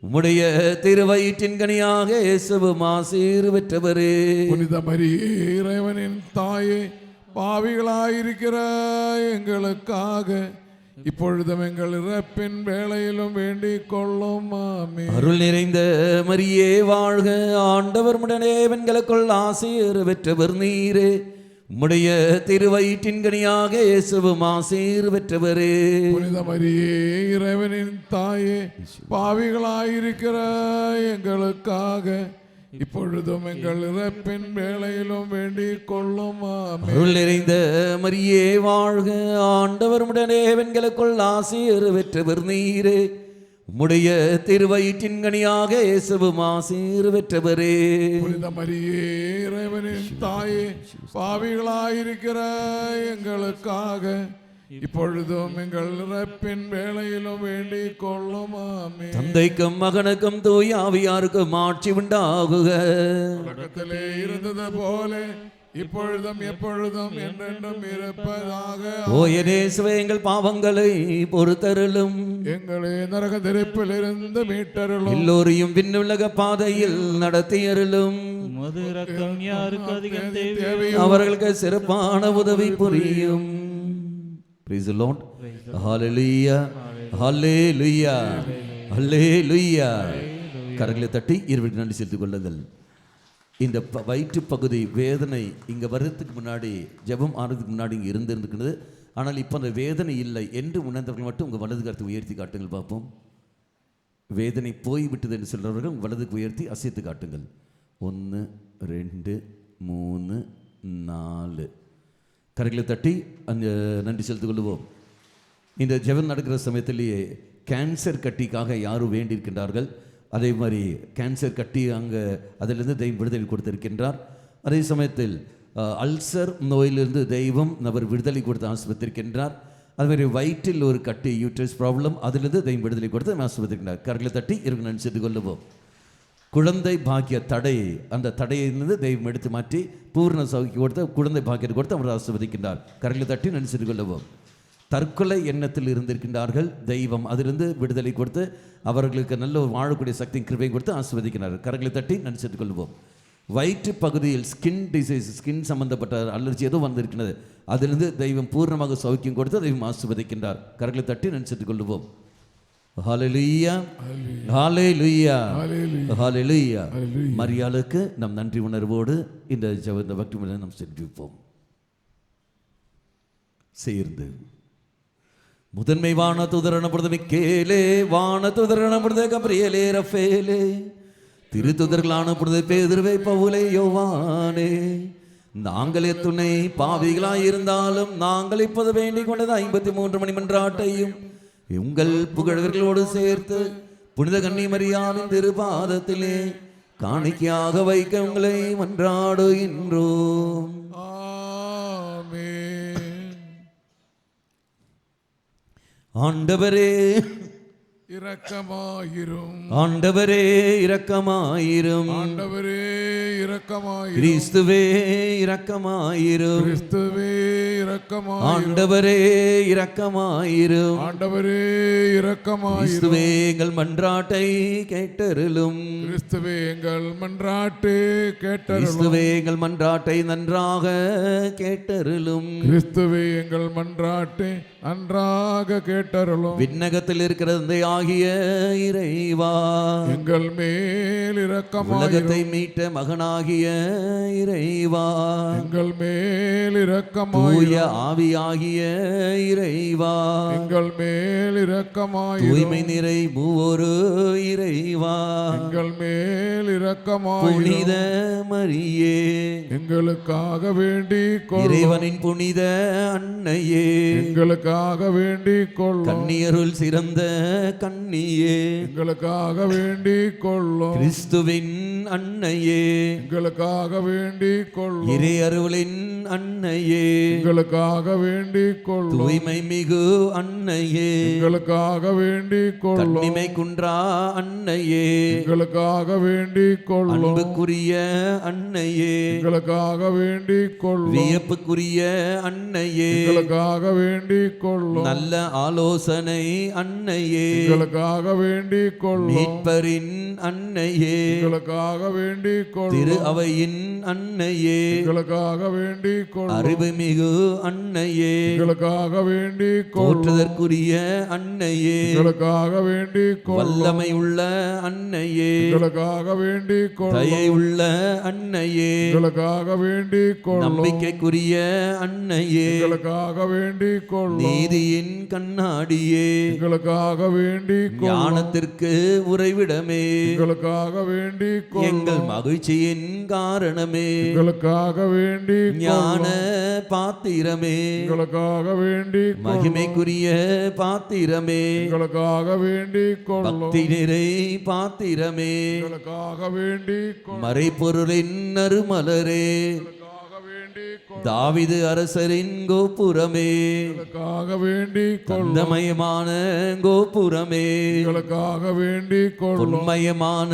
உம்முடைய திருவயிற்றின் கனியாக இயேசுவும் ஆசீர் பெற்றவரே. புனித மரியே இறைவனின் தாயே, பாவிகளாயிருக்கிற எங்களுக்காக இப்பொழுதும் எங்கள் இறப்பின் வேளையிலும் வேண்டிக் கொள்ளும். அருள் நிறைந்த மரியே வாழ்க, ஆண்டவர் உம்முடனே பெண்களுக்குள் ஆசீர் பெற்றவர் நீரே. உம்முடைய திருவயிற்றின் கனியாக இயேசுவும் ஆசீர் பெற்றவரே. புனித மரியே இறைவனின் தாயே, பாவிகளாயிருக்கிற எங்களுக்காக இப்பொழுதும் எங்கள் இறப்பின் வேளையிலும் வேண்டிக் கொள்ளும். அருள் நிறைந்த மரியே வாழ்க, ஆண்டவர் உம்முடனே பெண்களுக்குள் ஆசீர் பெற்றவர் நீரே. உம்முடைய திருவயிற்றின் கனியாக இயேசுவும் ஆசீர் பெற்றவரே. புனித மரியே இறைவனின் தாயே, பாவிகளாயிருக்கிற எங்களுக்காக இப்பொழுதும் எங்கள் இறப்பின் வேளையிலும் வேண்டிக் கொள்ளும். தந்தைக்கும் மகனுக்கும் தூய ஆவியாருக்கும் ஆட்சி உண்டாகுக. தொடக்கத்திலே இருந்தது போல இப்பொழுதும் எப்பொழுதும் என்றென்றும் இருப்பதாக. ஓ இயேசுவே, எங்கள் பாவங்களை பொறுத்தருளும், எங்களை நரக நெருப்பில் இருந்து மீட்டருளும், எல்லோரையும் விண்ணுலக பாதையில் நடத்தியருளும். உமது இரக்கம் யாருக்கு அதிகம் தேவை, அவர்களுக்கு சிறப்பான உதவி புரியும். Praise the Lord. Hallelujah. Hallelujah. Hallelujah. கரங்களை தட்டி இருவருக்கு நன்றி செலுத்திக் கொள்ளுங்கள். இந்த வயிற்று பகுதி வேதனை இங்கே வர்றதுக்கு முன்னாடி, ஜெபம் ஆனதுக்கு முன்னாடி இங்கே இருந்திருக்கிறது. ஆனால் இப்போ அந்த வேதனை இல்லை என்று உணர்ந்தவர்கள் மட்டும் உங்கள் வலது கருத்தை உயர்த்தி காட்டுங்கள் பார்ப்போம். வேதனை போய்விட்டது என்று சொல்கிறவர்கள் உங்கள் வலதுக்கு உயர்த்தி அசைத்து காட்டுங்கள். 1 2 3 4. கரங்களை தட்டி அந்த நன்றி செலுத்திக் கொள்வோம். இந்த ஜெபம் நடக்கிற சமயத்திலேயே கேன்சர் கட்டிக்காக யாரும் வேண்டியிருக்கின்றார்கள். அதே மாதிரி கேன்சர் கட்டி அங்கே அதிலிருந்து தெய்வம் விடுதலை கொடுத்திருக்கின்றார். அதே சமயத்தில் அல்சர் நோயிலிருந்து தெய்வம் நபர் விடுதலை கொடுத்து ஆஸ்பத்திரிக்கின்றார். அதுமாதிரி வயிற்றில் ஒரு கட்டி, யூட்ரஸ் ப்ராப்ளம், அதிலிருந்து தெய்வம் விடுதலை கொடுத்து ஆஸ்பத்திரிக்கின்றார். கரங்களை தட்டி இருக்கு நன்றி செலுத்திக் கொள்வோம். குழந்தை பாக்கிய தடை, அந்த தடையிலிருந்து தெய்வம் எடுத்து மாற்றி பூர்ண சௌக்கியம் கொடுத்து குழந்தை பாக்கியத்தை கொடுத்து அவர் ஆசிர்வதிக்கின்றார். கரங்களை தட்டி நினைச்சிட்டு கொள்ளுவோம். தற்கொலை எண்ணத்தில் இருந்திருக்கின்றார்கள், தெய்வம் அதிலிருந்து விடுதலை கொடுத்து அவர்களுக்கு நல்ல ஒரு வாழக்கூடிய சக்தி கிருபையை கொடுத்து ஆசிர்வதிக்கிறார். கரங்களை தட்டி நினைச்சிட்டு கொள்வோம். வயிற்று பகுதியில் ஸ்கின் டிசீஸ், ஸ்கின் சம்பந்தப்பட்ட அலர்ஜி ஏதோ வந்திருக்கிறது, அதிலிருந்து தெய்வம் பூர்ணமாக சௌக்கியம் கொடுத்து தெய்வம் ஆசிர்வதிக்கின்றார். கரங்களை தட்டி நினைச்சிட்டு கொள்வோம். ஹalleluya ஹalleluya Hallelujah. ஹalleluya. Hallelujah. மரியாளுக்கு நம் நன்றி உணர்வோடு இந்த பக்தி முறை நாம் சென்றுப்போம். சேர்ந்து முதன்மை வான தூதரனப்படுது மிக்கேலே, வான தூதரனப்படுது கப்ரியேலே, ரஃபேலே, திருத்துதர்களானப்படுது பேதுருவே, பவுலே, யோவானே, நாங்களே துணை பாவிகளாய் இருந்தாலும் நாங்கள் இப்போது வேண்டிக் கொண்டது 53 மணி மன்றாட்டையும் உங்கள் புகழர்களோடு சேர்த்து புனித கன்னிமரியாவின் திருபாதத்திலே காணிக்கையாக வைக்க உங்களை மன்றாடுகின்றோம். ஆமென். ஆண்டவரே இரக்கமாயிரும். ஆண்டவரே இரக்கமாயிரும். ஆண்டவரே இரக்கமாயிரும். கிறிஸ்துவே இரக்கமாயிரும். கிறிஸ்துவே இரக்கமாயிரும். ஆண்டவரே இரக்கமாயிரும். ஆண்டவரே இரக்கமாயிரும். கிறிஸ்துவே எங்கள் மன்றாட்டை கேட்டருளும். கிறிஸ்துவே எங்கள் மன்றாட்டு கேட்டருளும். கிறிஸ்துவே எங்கள் மன்றாட்டை நன்றாக கேட்டருளும். கிறிஸ்துவே எங்கள் மன்றாட்டு நன்றாக கேட்டருளும். விண்ணகத்தில் இருக்கிற ஆகிய இறைவா, எங்கள் மேல் இரக்கமாயிரும். உலகத்தை மீட்ட மகனாகிய இறைவா, எங்கள் மேல் தூய இரக்கமாயிரும். ஆவியாகிய இறைவா, எங்கள் மேல் இரக்கமாயிரும். தூய்மை நிறை மூவொரு இறைவா, எங்கள் மேல் இரக்கமாயிரும். புனித மரியே, எங்களுக்காக வேண்டிக் கொள்ளும். இறைவனின் புனித அன்னையே, எங்களுக்காக வேண்டிக் கொள்ளும். கன்னியருள் சிறந்த கன்னியே, எங்களுக்காக வேண்டிக் கொள்ளும். கிறிஸ்துவின் அன்னையே, எங்களுக்காக வேண்டிக் கொள்ளும். இறை அருளின் அன்னையே, எங்களுக்காக வேண்டிக் கொள்ளும். தூய்மை மிகு அன்னையே, எங்களுக்காக வேண்டிக் கொள்ளும். கண்ணிமை குன்றா அன்னையே, எங்களுக்காக வேண்டிக் கொள்ளும். அன்புக்குரிய அன்னையே, எங்களுக்காக வேண்டிக் கொள்ளும். வியப்புக்குரிய அன்னையே, எங்களுக்காக வேண்டிக் கொள்ளும். நல்ல ஆலோசனை அன்னையே, எங்களுக்காக வேண்டிக் கொள்ளும். மீட்பரின் அன்னையே, எங்களுக்காக வேண்டிக் திரு கொள்ளும். அவையின் அன்னையே, எங்களுக்காக வேண்டிக் கொள்ளும். அறிவுமிகு அன்னையே, எங்களுக்காக வேண்டிக் கொள்ளும். போற்றுதற்குரிய அன்னையே, எங்களுக்காக வேண்டிக் கொள்ளும். வல்லமை உள்ள அன்னையே, எங்களுக்காக வேண்டிக் கொள்ளும். தயை உள்ள அன்னையே, எங்களுக்காக வேண்டிக் கொள்ளும். நம்பிக்கைக்குரிய அன்னையே, எங்களுக்காக வேண்டிக் கொள்ளும். நீதியின் கண்ணாடியே, எங்களுக்காக வேண்டிக் கொள்ளும். ஞானத்திற்கு உறைவிடமே, எங்களுக்காக வேண்டிக் கொள்ளும். எங்கள் மகிழ்ச்சியின் காரணமே, எங்களுக்காக வேண்டிக் ஞான கொள்ளும். பாத்திரமே, எங்களுக்காக வேண்டிக் கொள்ளும். மகிமைக்குரிய பாத்திரமே, எங்களுக்காக வேண்டிக் கொள்ளும். பக்தி நிறை பாத்திரமே, எங்களுக்காக வேண்டிக் கொள்ளும். மறைபொருளின் நறுமலரே, எங்களுக்காக வேண்டிக் கொள்ளும். தாவீது அரசரின் கோபுரமே, எங்களுக்காக வேண்டிக் கொள்ளும். தந்தமயமான கோபுரமே, எங்களுக்காக வேண்டிக் கொள்ளும். பொன்மயமான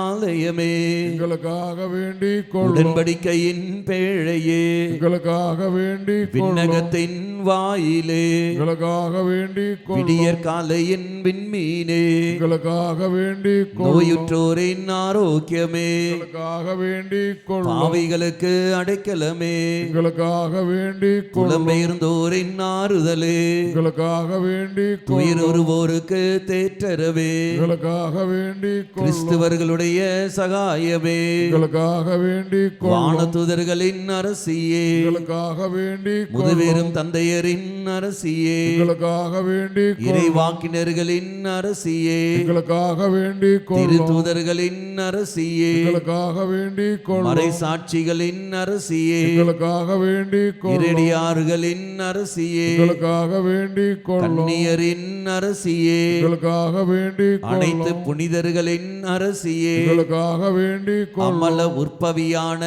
ஆலயமே, எங்களுக்காக வேண்டிக் கொள்ளும். உடன்படிக்கையின் பேழையே, எங்களுக்காக வேண்டிக் கொள்ளும். விண்ணகத்தின் வாயிலே, எங்களுக்காக வேண்டிக் கொள்ளும். விடியற் காலையின் விண்மீனே, எங்களுக்காக வேண்டிக் கொள்ளும். நோயுற்றோரின் ஆரோக்கியமே, எங்களுக்காக வேண்டிக் கொள்ளும். பாவிகளுக்கு அடைக்கலமே, எங்களுக்காக வேண்டிக் கொள்ளும். புலம்பெயர்ந்தோரின் ஆறுதலே, எங்களுக்காக வேண்டிக் கொள்ளும். துயருவோருக்கு தேற்றரவே, எங்களுக்காக வேண்டிக் கொள்ளும். கிறிஸ்துவர்களுடைய சகாயமே, எங்களுக்காக வேண்டிக் கொள்ளும். வானதூதர்களின் அரசியே, எங்களுக்காக வேண்டிக் கொள்ளும். முதுபெரும் தந்தையரின் அரசியே, எங்களுக்காக வேண்டிக் கொள்ளும். இறைவாக்கினர்களின் அரசியே, எங்களுக்காக வேண்டிக் கொள்ளும். திருத்தூதர்களின் அரசியே, எங்களுக்காக வேண்டிக் கொள்ளும். மறைசாட்சிகளின் அரசியே, எங்களுக்காக வேண்டிக் கொள்ளும். இரடியார்களின் அரசியே, எங்களுக்காக வேண்டிக் கொள்ளும். கன்னியரின் அரசியே, எங்களுக்காக வேண்டிக் அனைத்து கொள்ளும். புனிதர்களின் அரசியே, எங்களுக்காக வேண்டிக் கொள்ளும். அமல உற்பவியான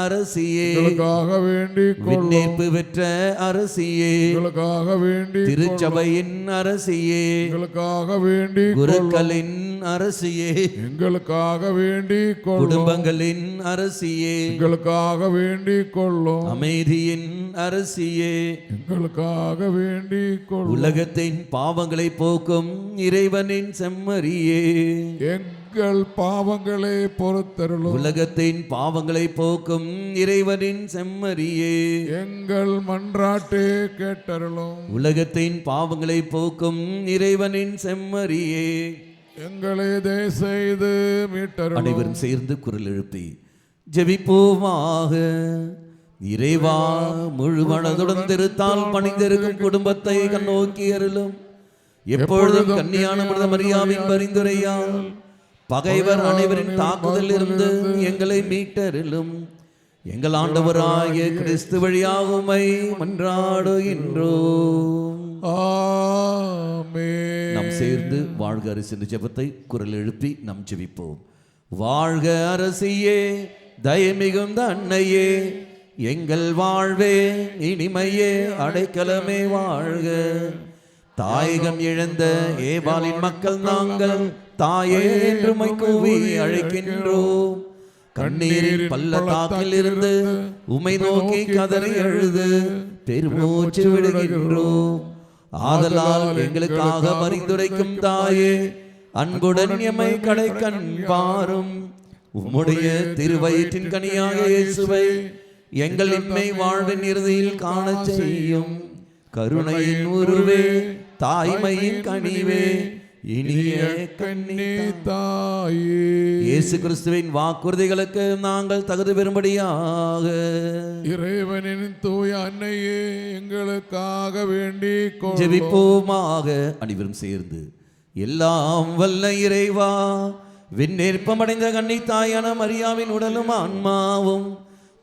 அரசியே, எங்களுக்காக வேண்டிக் கொள்ளும். விண்ணேற்பு பெற்ற அரசியே, எங்களுக்காக வேண்டிக் கொள்ளும். திருச்சபையின் அரசியே, எங்களுக்காக வேண்டிக் கொள்ளும். குருக்களின் அரசியே, எங்களுக்காக வேண்டிக் கொள்ளும். குடும்பங்களின் அரசியே, எங்களுக்காக வேண்டிக் கொள்ளும். அமைதியின் அரசியே, எங்களுக்காக வேண்டிக் கொள்ளும். உலகத்தின் பாவங்களை போக்கும் இறைவனின் செம்மறியே, எங்கள் எங்கள் பாவங்களை பொறுத்தருளும். உலகத்தின் பாவங்களை போக்கும் இறைவனின் செம்மறியே, எங்கள் மன்றாட்டை கேட்டருளும். உலகத்தின் பாவங்களை போக்கும் இறைவனின் செம்மறியே, எங்களை தயவு செய்து மீட்டருளும். அனைவரும் சேர்ந்து குரல் எழுப்பி ஜெபிப்போமாக. இறைவா, முழு மனதுடன் திருத்தால் பணிந்திருக்கும் குடும்பத்தை கண்ணோக்கி அருளும். எப்பொழுதும் கன்னியான மரியாவின் பரிந்துரையால் பகைவர் அனைவரின் தாக்குதலில் இருந்து எங்களை மீட்டருளும். எங்கள் ஆண்டவராகிய கிறிஸ்து வழியாக உம்மை மன்றாடுகின்றோம். ஆமென். நாம் சேர்ந்து வாழ்க அரசு என்ற ஜெபத்தை குரல் எழுப்பி நாம் ஜெபிப்போம். வாழ்க அரசியே, தயமிகுந்த அன்னையே, எங்கள் வாழ்வே இனிமையே அடைக்கலமே வாழ்க. தாயகம் இழந்த ஏபாலின் மக்கள் நாங்கள் தாயே என்று உம்மை கூவி அழைக்கின்றோம். கண்ணீரின் பள்ளத்தாக்கில் இருந்து உம்மை நோக்கி கதறி அழுது பெருமூச்சு விடுகின்றோம். ஆதலால் எங்களுக்காக பரிந்துரைக்கும் தாயே, அன்புடன் எம்மை கடைக்கண் பாரும். உம்முடைய திருவயிற்றின் கனியாக இயேசுவை எங்கள் இன்மை வாழ்வின் இறுதியில் காணச் செய்யும். கருணையின் உருவே, தாய்மையின் கனிவே, இனிய கண்ணி தாயே, இயேசு கிறிஸ்துவின் வாக்குறுதிகளுக்கு நாங்கள் தகுதி பெறும்படியாக இறைவனின் தூய அன்னையே, எங்களுக்காக வேண்டிக் ஜெபிப்போமாக. அனைவரும் சேர்ந்து எல்லாம் வல்ல இறைவா, விண்ணேற்பமடைந்த கன்னி தாயான மரியாவின் உடலும் ஆன்மாவும்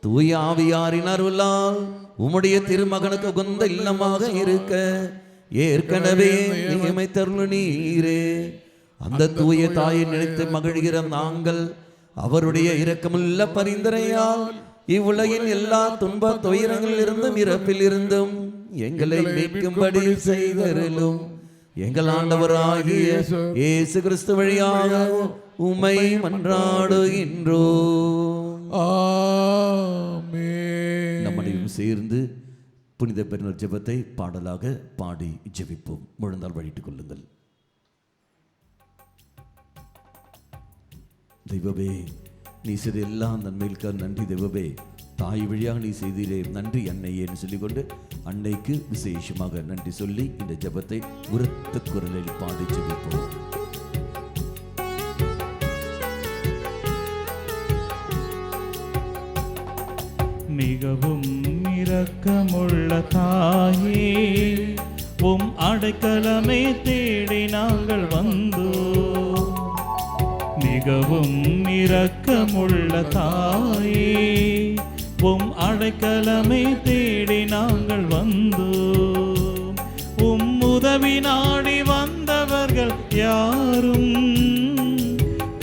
தூய ஆவியாரின் அருளால் உம்முடைய திருமகனுக்கு உகந்த இல்லமாக இருக்க ஏற்கனவே நியமித்தருள் நீரே. அந்த தூய தாயை நினைத்து மகிழ்கிற நாங்கள் அவருடைய இரக்கமுள்ள பரிந்துரையால் இவ்வுலகின் எல்லா துன்ப துயரங்களில் இருந்தும் இறப்பில் இருந்தும் எங்களை மீட்கும்படி செய்தருளும். எங்கள் ஆண்டவராகிய இயேசு கிறிஸ்து வழியாக உம்மை மன்றாடுகின்றோம். ஆமென். நம்மளையும் சேர்ந்து புனித பெருநாள் ஜெபத்தை பாடலாக பாடி ஜெபிப்போம். முழந்தால் வழிட்டுக் கொள்ளுங்கள். தெய்வமே, நீ செய்த எல்லா நன்மைகளுக்காக நன்றி தெய்வமே. தாய் வழியாக நீ செய்தீரே, நன்றி அன்னையேன்னு சொல்லிக்கொண்டு அன்னைக்கு விசேஷமாக நன்றி சொல்லி இந்த ஜெபத்தை உரத்த குரலில் பாடி ஜெபிப்போம். மிகவும் இரக்கமுள்ள தாயே, உம் அடைக்கலமே தேடி நாங்கள் வந்தோம். மிகவும் இரக்கமுள்ள தாயே, உம் அடைக்கலமே தேடி நாங்கள் வந்தோம். உம் உதவி நாடி வந்தவர்கள் யாரும்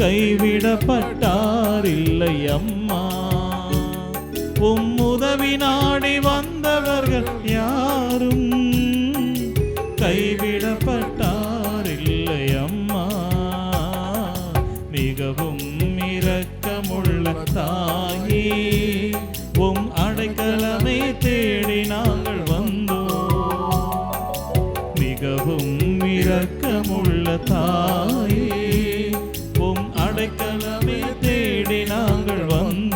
கைவிடப்பட்டாரில்லை அம்மா. உம் உதவி நாடி வந்தவர்கள் யாரும் கைவிடப்பட்டாரில்லை அம்மா. மிகவும் இரக்கமுள்ள தாயே, உம் அடைக்கலமே தேடி நாங்கள் வந்தோம். மிகவும் இரக்கமுள்ள தாயே, உம் அடைக்கலமே தேடி நாங்கள் வந்தோம்.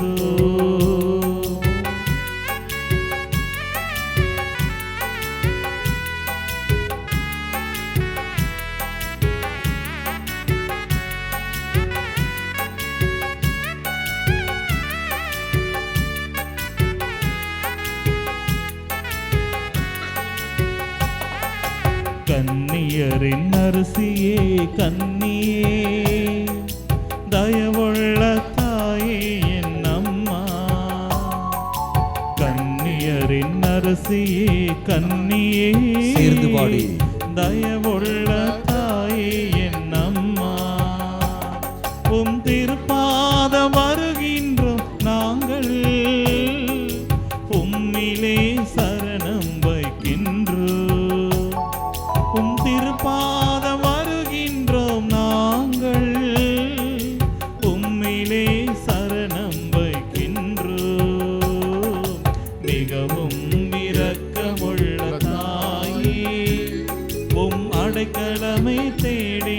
கன்னியரின் அரசியே, கன்னியே, தயவுள்ள தாயே என் அம்மா. கன்னியரின் அரசியே, கன்னியே, சேர்ந்து பாடி. தயவுள்ள தாயே என் அம்மா. உம் திருப்பாதம் வருகின்றோம் நாங்கள், உம்மிலே சரணம் வைக்கின்றோம். உம் திருப்பாதம் வருகின்றோம் நாங்கள், உம்மிலே சரணம் வைக்கின்றோம். மிகவும் இரக்கமுள்ள தாயே, உம் அடைக்கலமை தேடி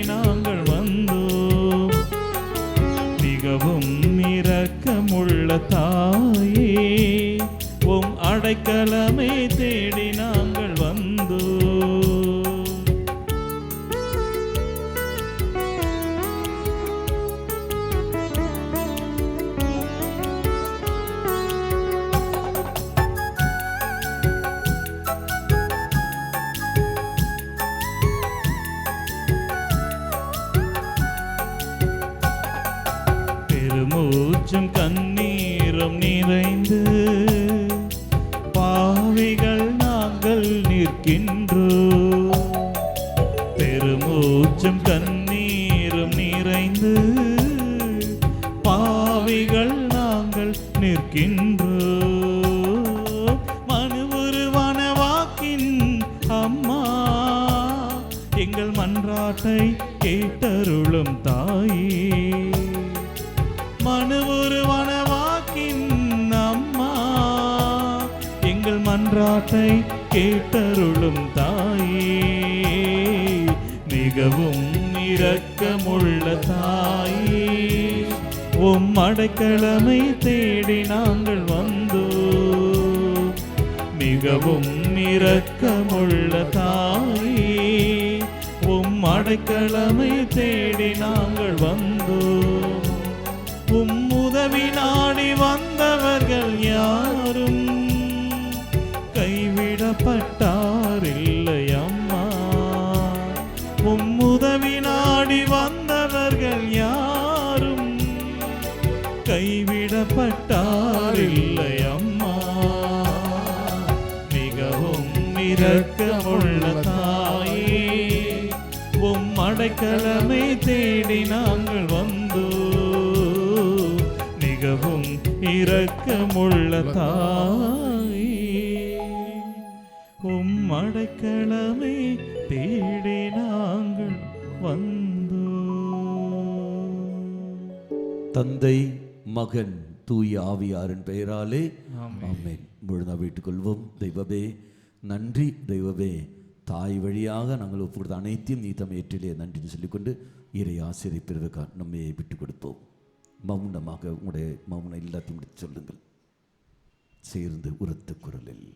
அடைக்கலமே தேடி நாங்கள் வந்தோம். பெருமூச்சும் கண்ணீரும் நிறைந்து பாவிகள் நாங்கள் நிற்கின்றோம். பெருமூச்சும் கண்ணீரும் நிறைந்து பாவிகள் நாங்கள் நிற்கின்றோம். மனு உருவான வாக்கின் அம்மா எங்கள் மன்றாட்டை கேட்டருளும் தாயே. மனு உருவான வாக்கின் அம்மா எங்கள் மன்றாட்டை கேட்டருளும் தாயே. மிகவும் இரக்கமுள்ள தாயே, உம் அடைக்கலமை தேடி நாங்கள் வந்தோம். மிகவும் இரக்கமுள்ள தாயே, உம் அடைக்கலமை தேடி நாங்கள் வந்தோம். உம் உதவி நாடி வந்தவர்கள் யாரும் கைவிடப்பட்டாரில்லை அம்மா. உம் உதவி நாடி வந்தவர்கள் யாரும் கைவிடப்பட்டாரில்லை அம்மா. மிகவும் இரக்கமுள்ள தாயே, உம் அடைக்கலமே தேடி நாங்கள் வந்தோம். மிகவும் இரக்கமுள்ள தாயே, உம் அடைக்கலமே தேடி நாங்கள் வந்தோம். தந்தை, மகன், தூய ஆவியாரின் பெயராலே ஆமென். முழுதா வீட்டுக்கொள்வோம். தெய்வமே நன்றி. தெய்வமே தாய் வழியாக நாங்கள் ஒப்பு கொடுத்த அனைத்தையும் நீ தம் ஏற்றிலே நன்றி சொல்லிக்கொண்டு இறை ஆசிரியை பிறகு நம்மை விட்டுக் கொடுப்போம். மௌனமாக உங்களுடைய மௌனம் எல்லாத்தையும் முடித்து சொல்லுங்கள் சேர்ந்து உரத்த குரலில்.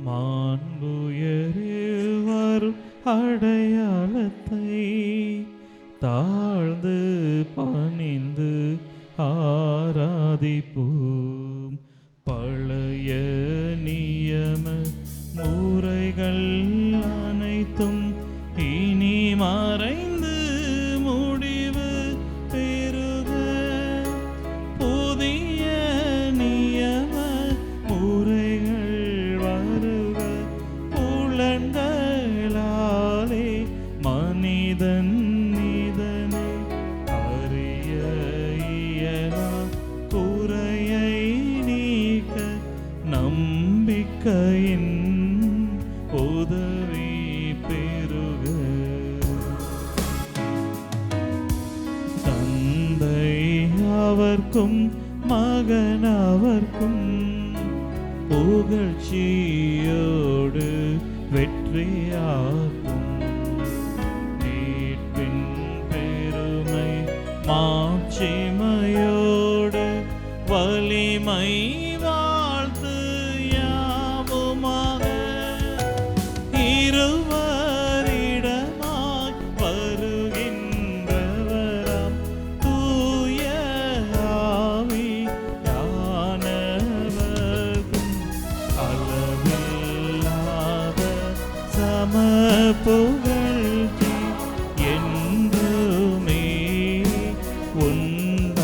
மாண்புயரில் வரும் அடையாளத்தை தாழ்ந்து பணிந்து ஆராதிப்போம். பழைய நியம முறைகள் அனைத்தும் இனி மறைந்து முடிவு பெறுக. புதிய நியம முறைகள் வருக. புலன்களாலே மனிதன் இதனை அறிய இயலா. குறையை நீக்க நம்பிக்கையின் உதவி பெறுக. தந்தை அவர்க்கும் மகன் அவர்க்கும் புகழ்ச்சியோடு வெற்றியாகும். மீட்பின் பெருமை மாட்சிமையோடு வலிமை வாழ்த்து யாவுமாக. இருவரிடமாய் வருகின்றவராம் தூய ஆவியானவர்க்கும் அளவில்லாத சம புகழ்ச்சி என்றுமே உண்டாகுக.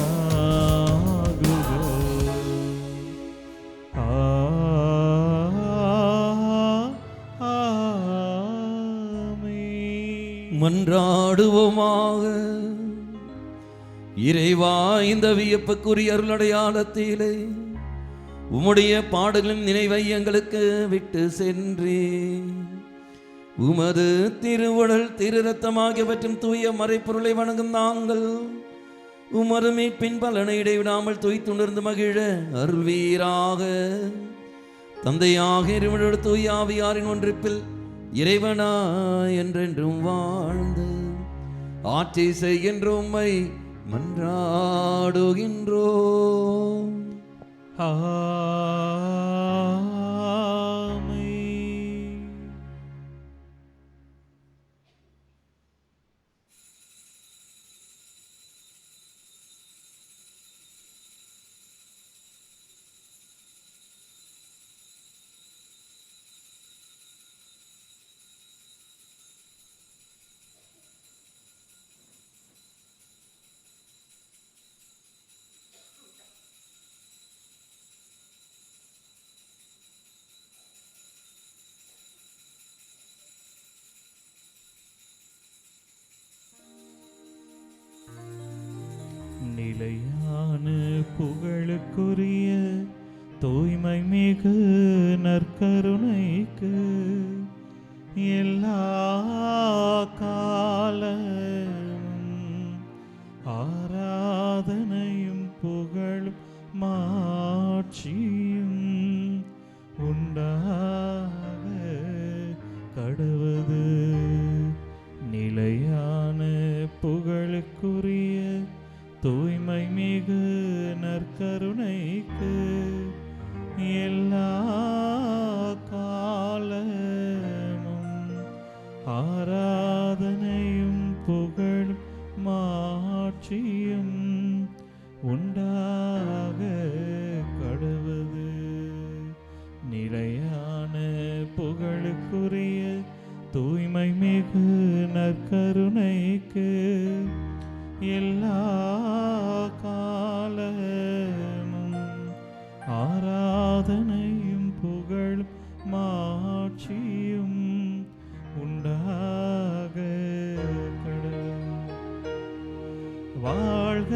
ஆமென். மன்றாடுவோமாக. இறைவா, இந்த வியப்புக்குரிய அருளடையாளத்திலே உம்முடைய பாடுகளின் நினைவை எங்களுக்கு விட்டு சென்றே. உமது திருவுடல் திரு ரத்தம் ஆகியவற்றின் தூய மறைப்பொருளை வணங்கும் நாங்கள் உமது மீட்பின் பலனை இடைவிடாமல் துய்த்துணர்ந்து மகிழ அருள்வீராக. தந்தையாக இருவரோடு தூய ஆவியாரின் ஒன்றிப்பில் இறைவனா என்றென்றும் வாழ்ந்து ஆட்சி செய்கின்ற உம்மை மன்றாடுகின்றோம். ஆமென். நிலையான புகழுக்குரிய தூய்மை மிகு நற்கருணைக்கு எல்லா காலமும் ஆராதனையும் புகழும் மாட்சியும் உண்டாக கடவது. நிலையான புகழுக்குரிய தூய்மை மிகு நற்கருணைக்கு எல்லா காலமும் ஆராதனையும் புகழும் மாட்சியும் உண்டாக கடவது. நிலையான புகழுக்குரிய தூய்மை மிகு நற்கருணைக்கு எல்லா காலமும் ஆராதனையும் புகழும் மாட்சியும் உண்டாக கடவுள். வாழ்க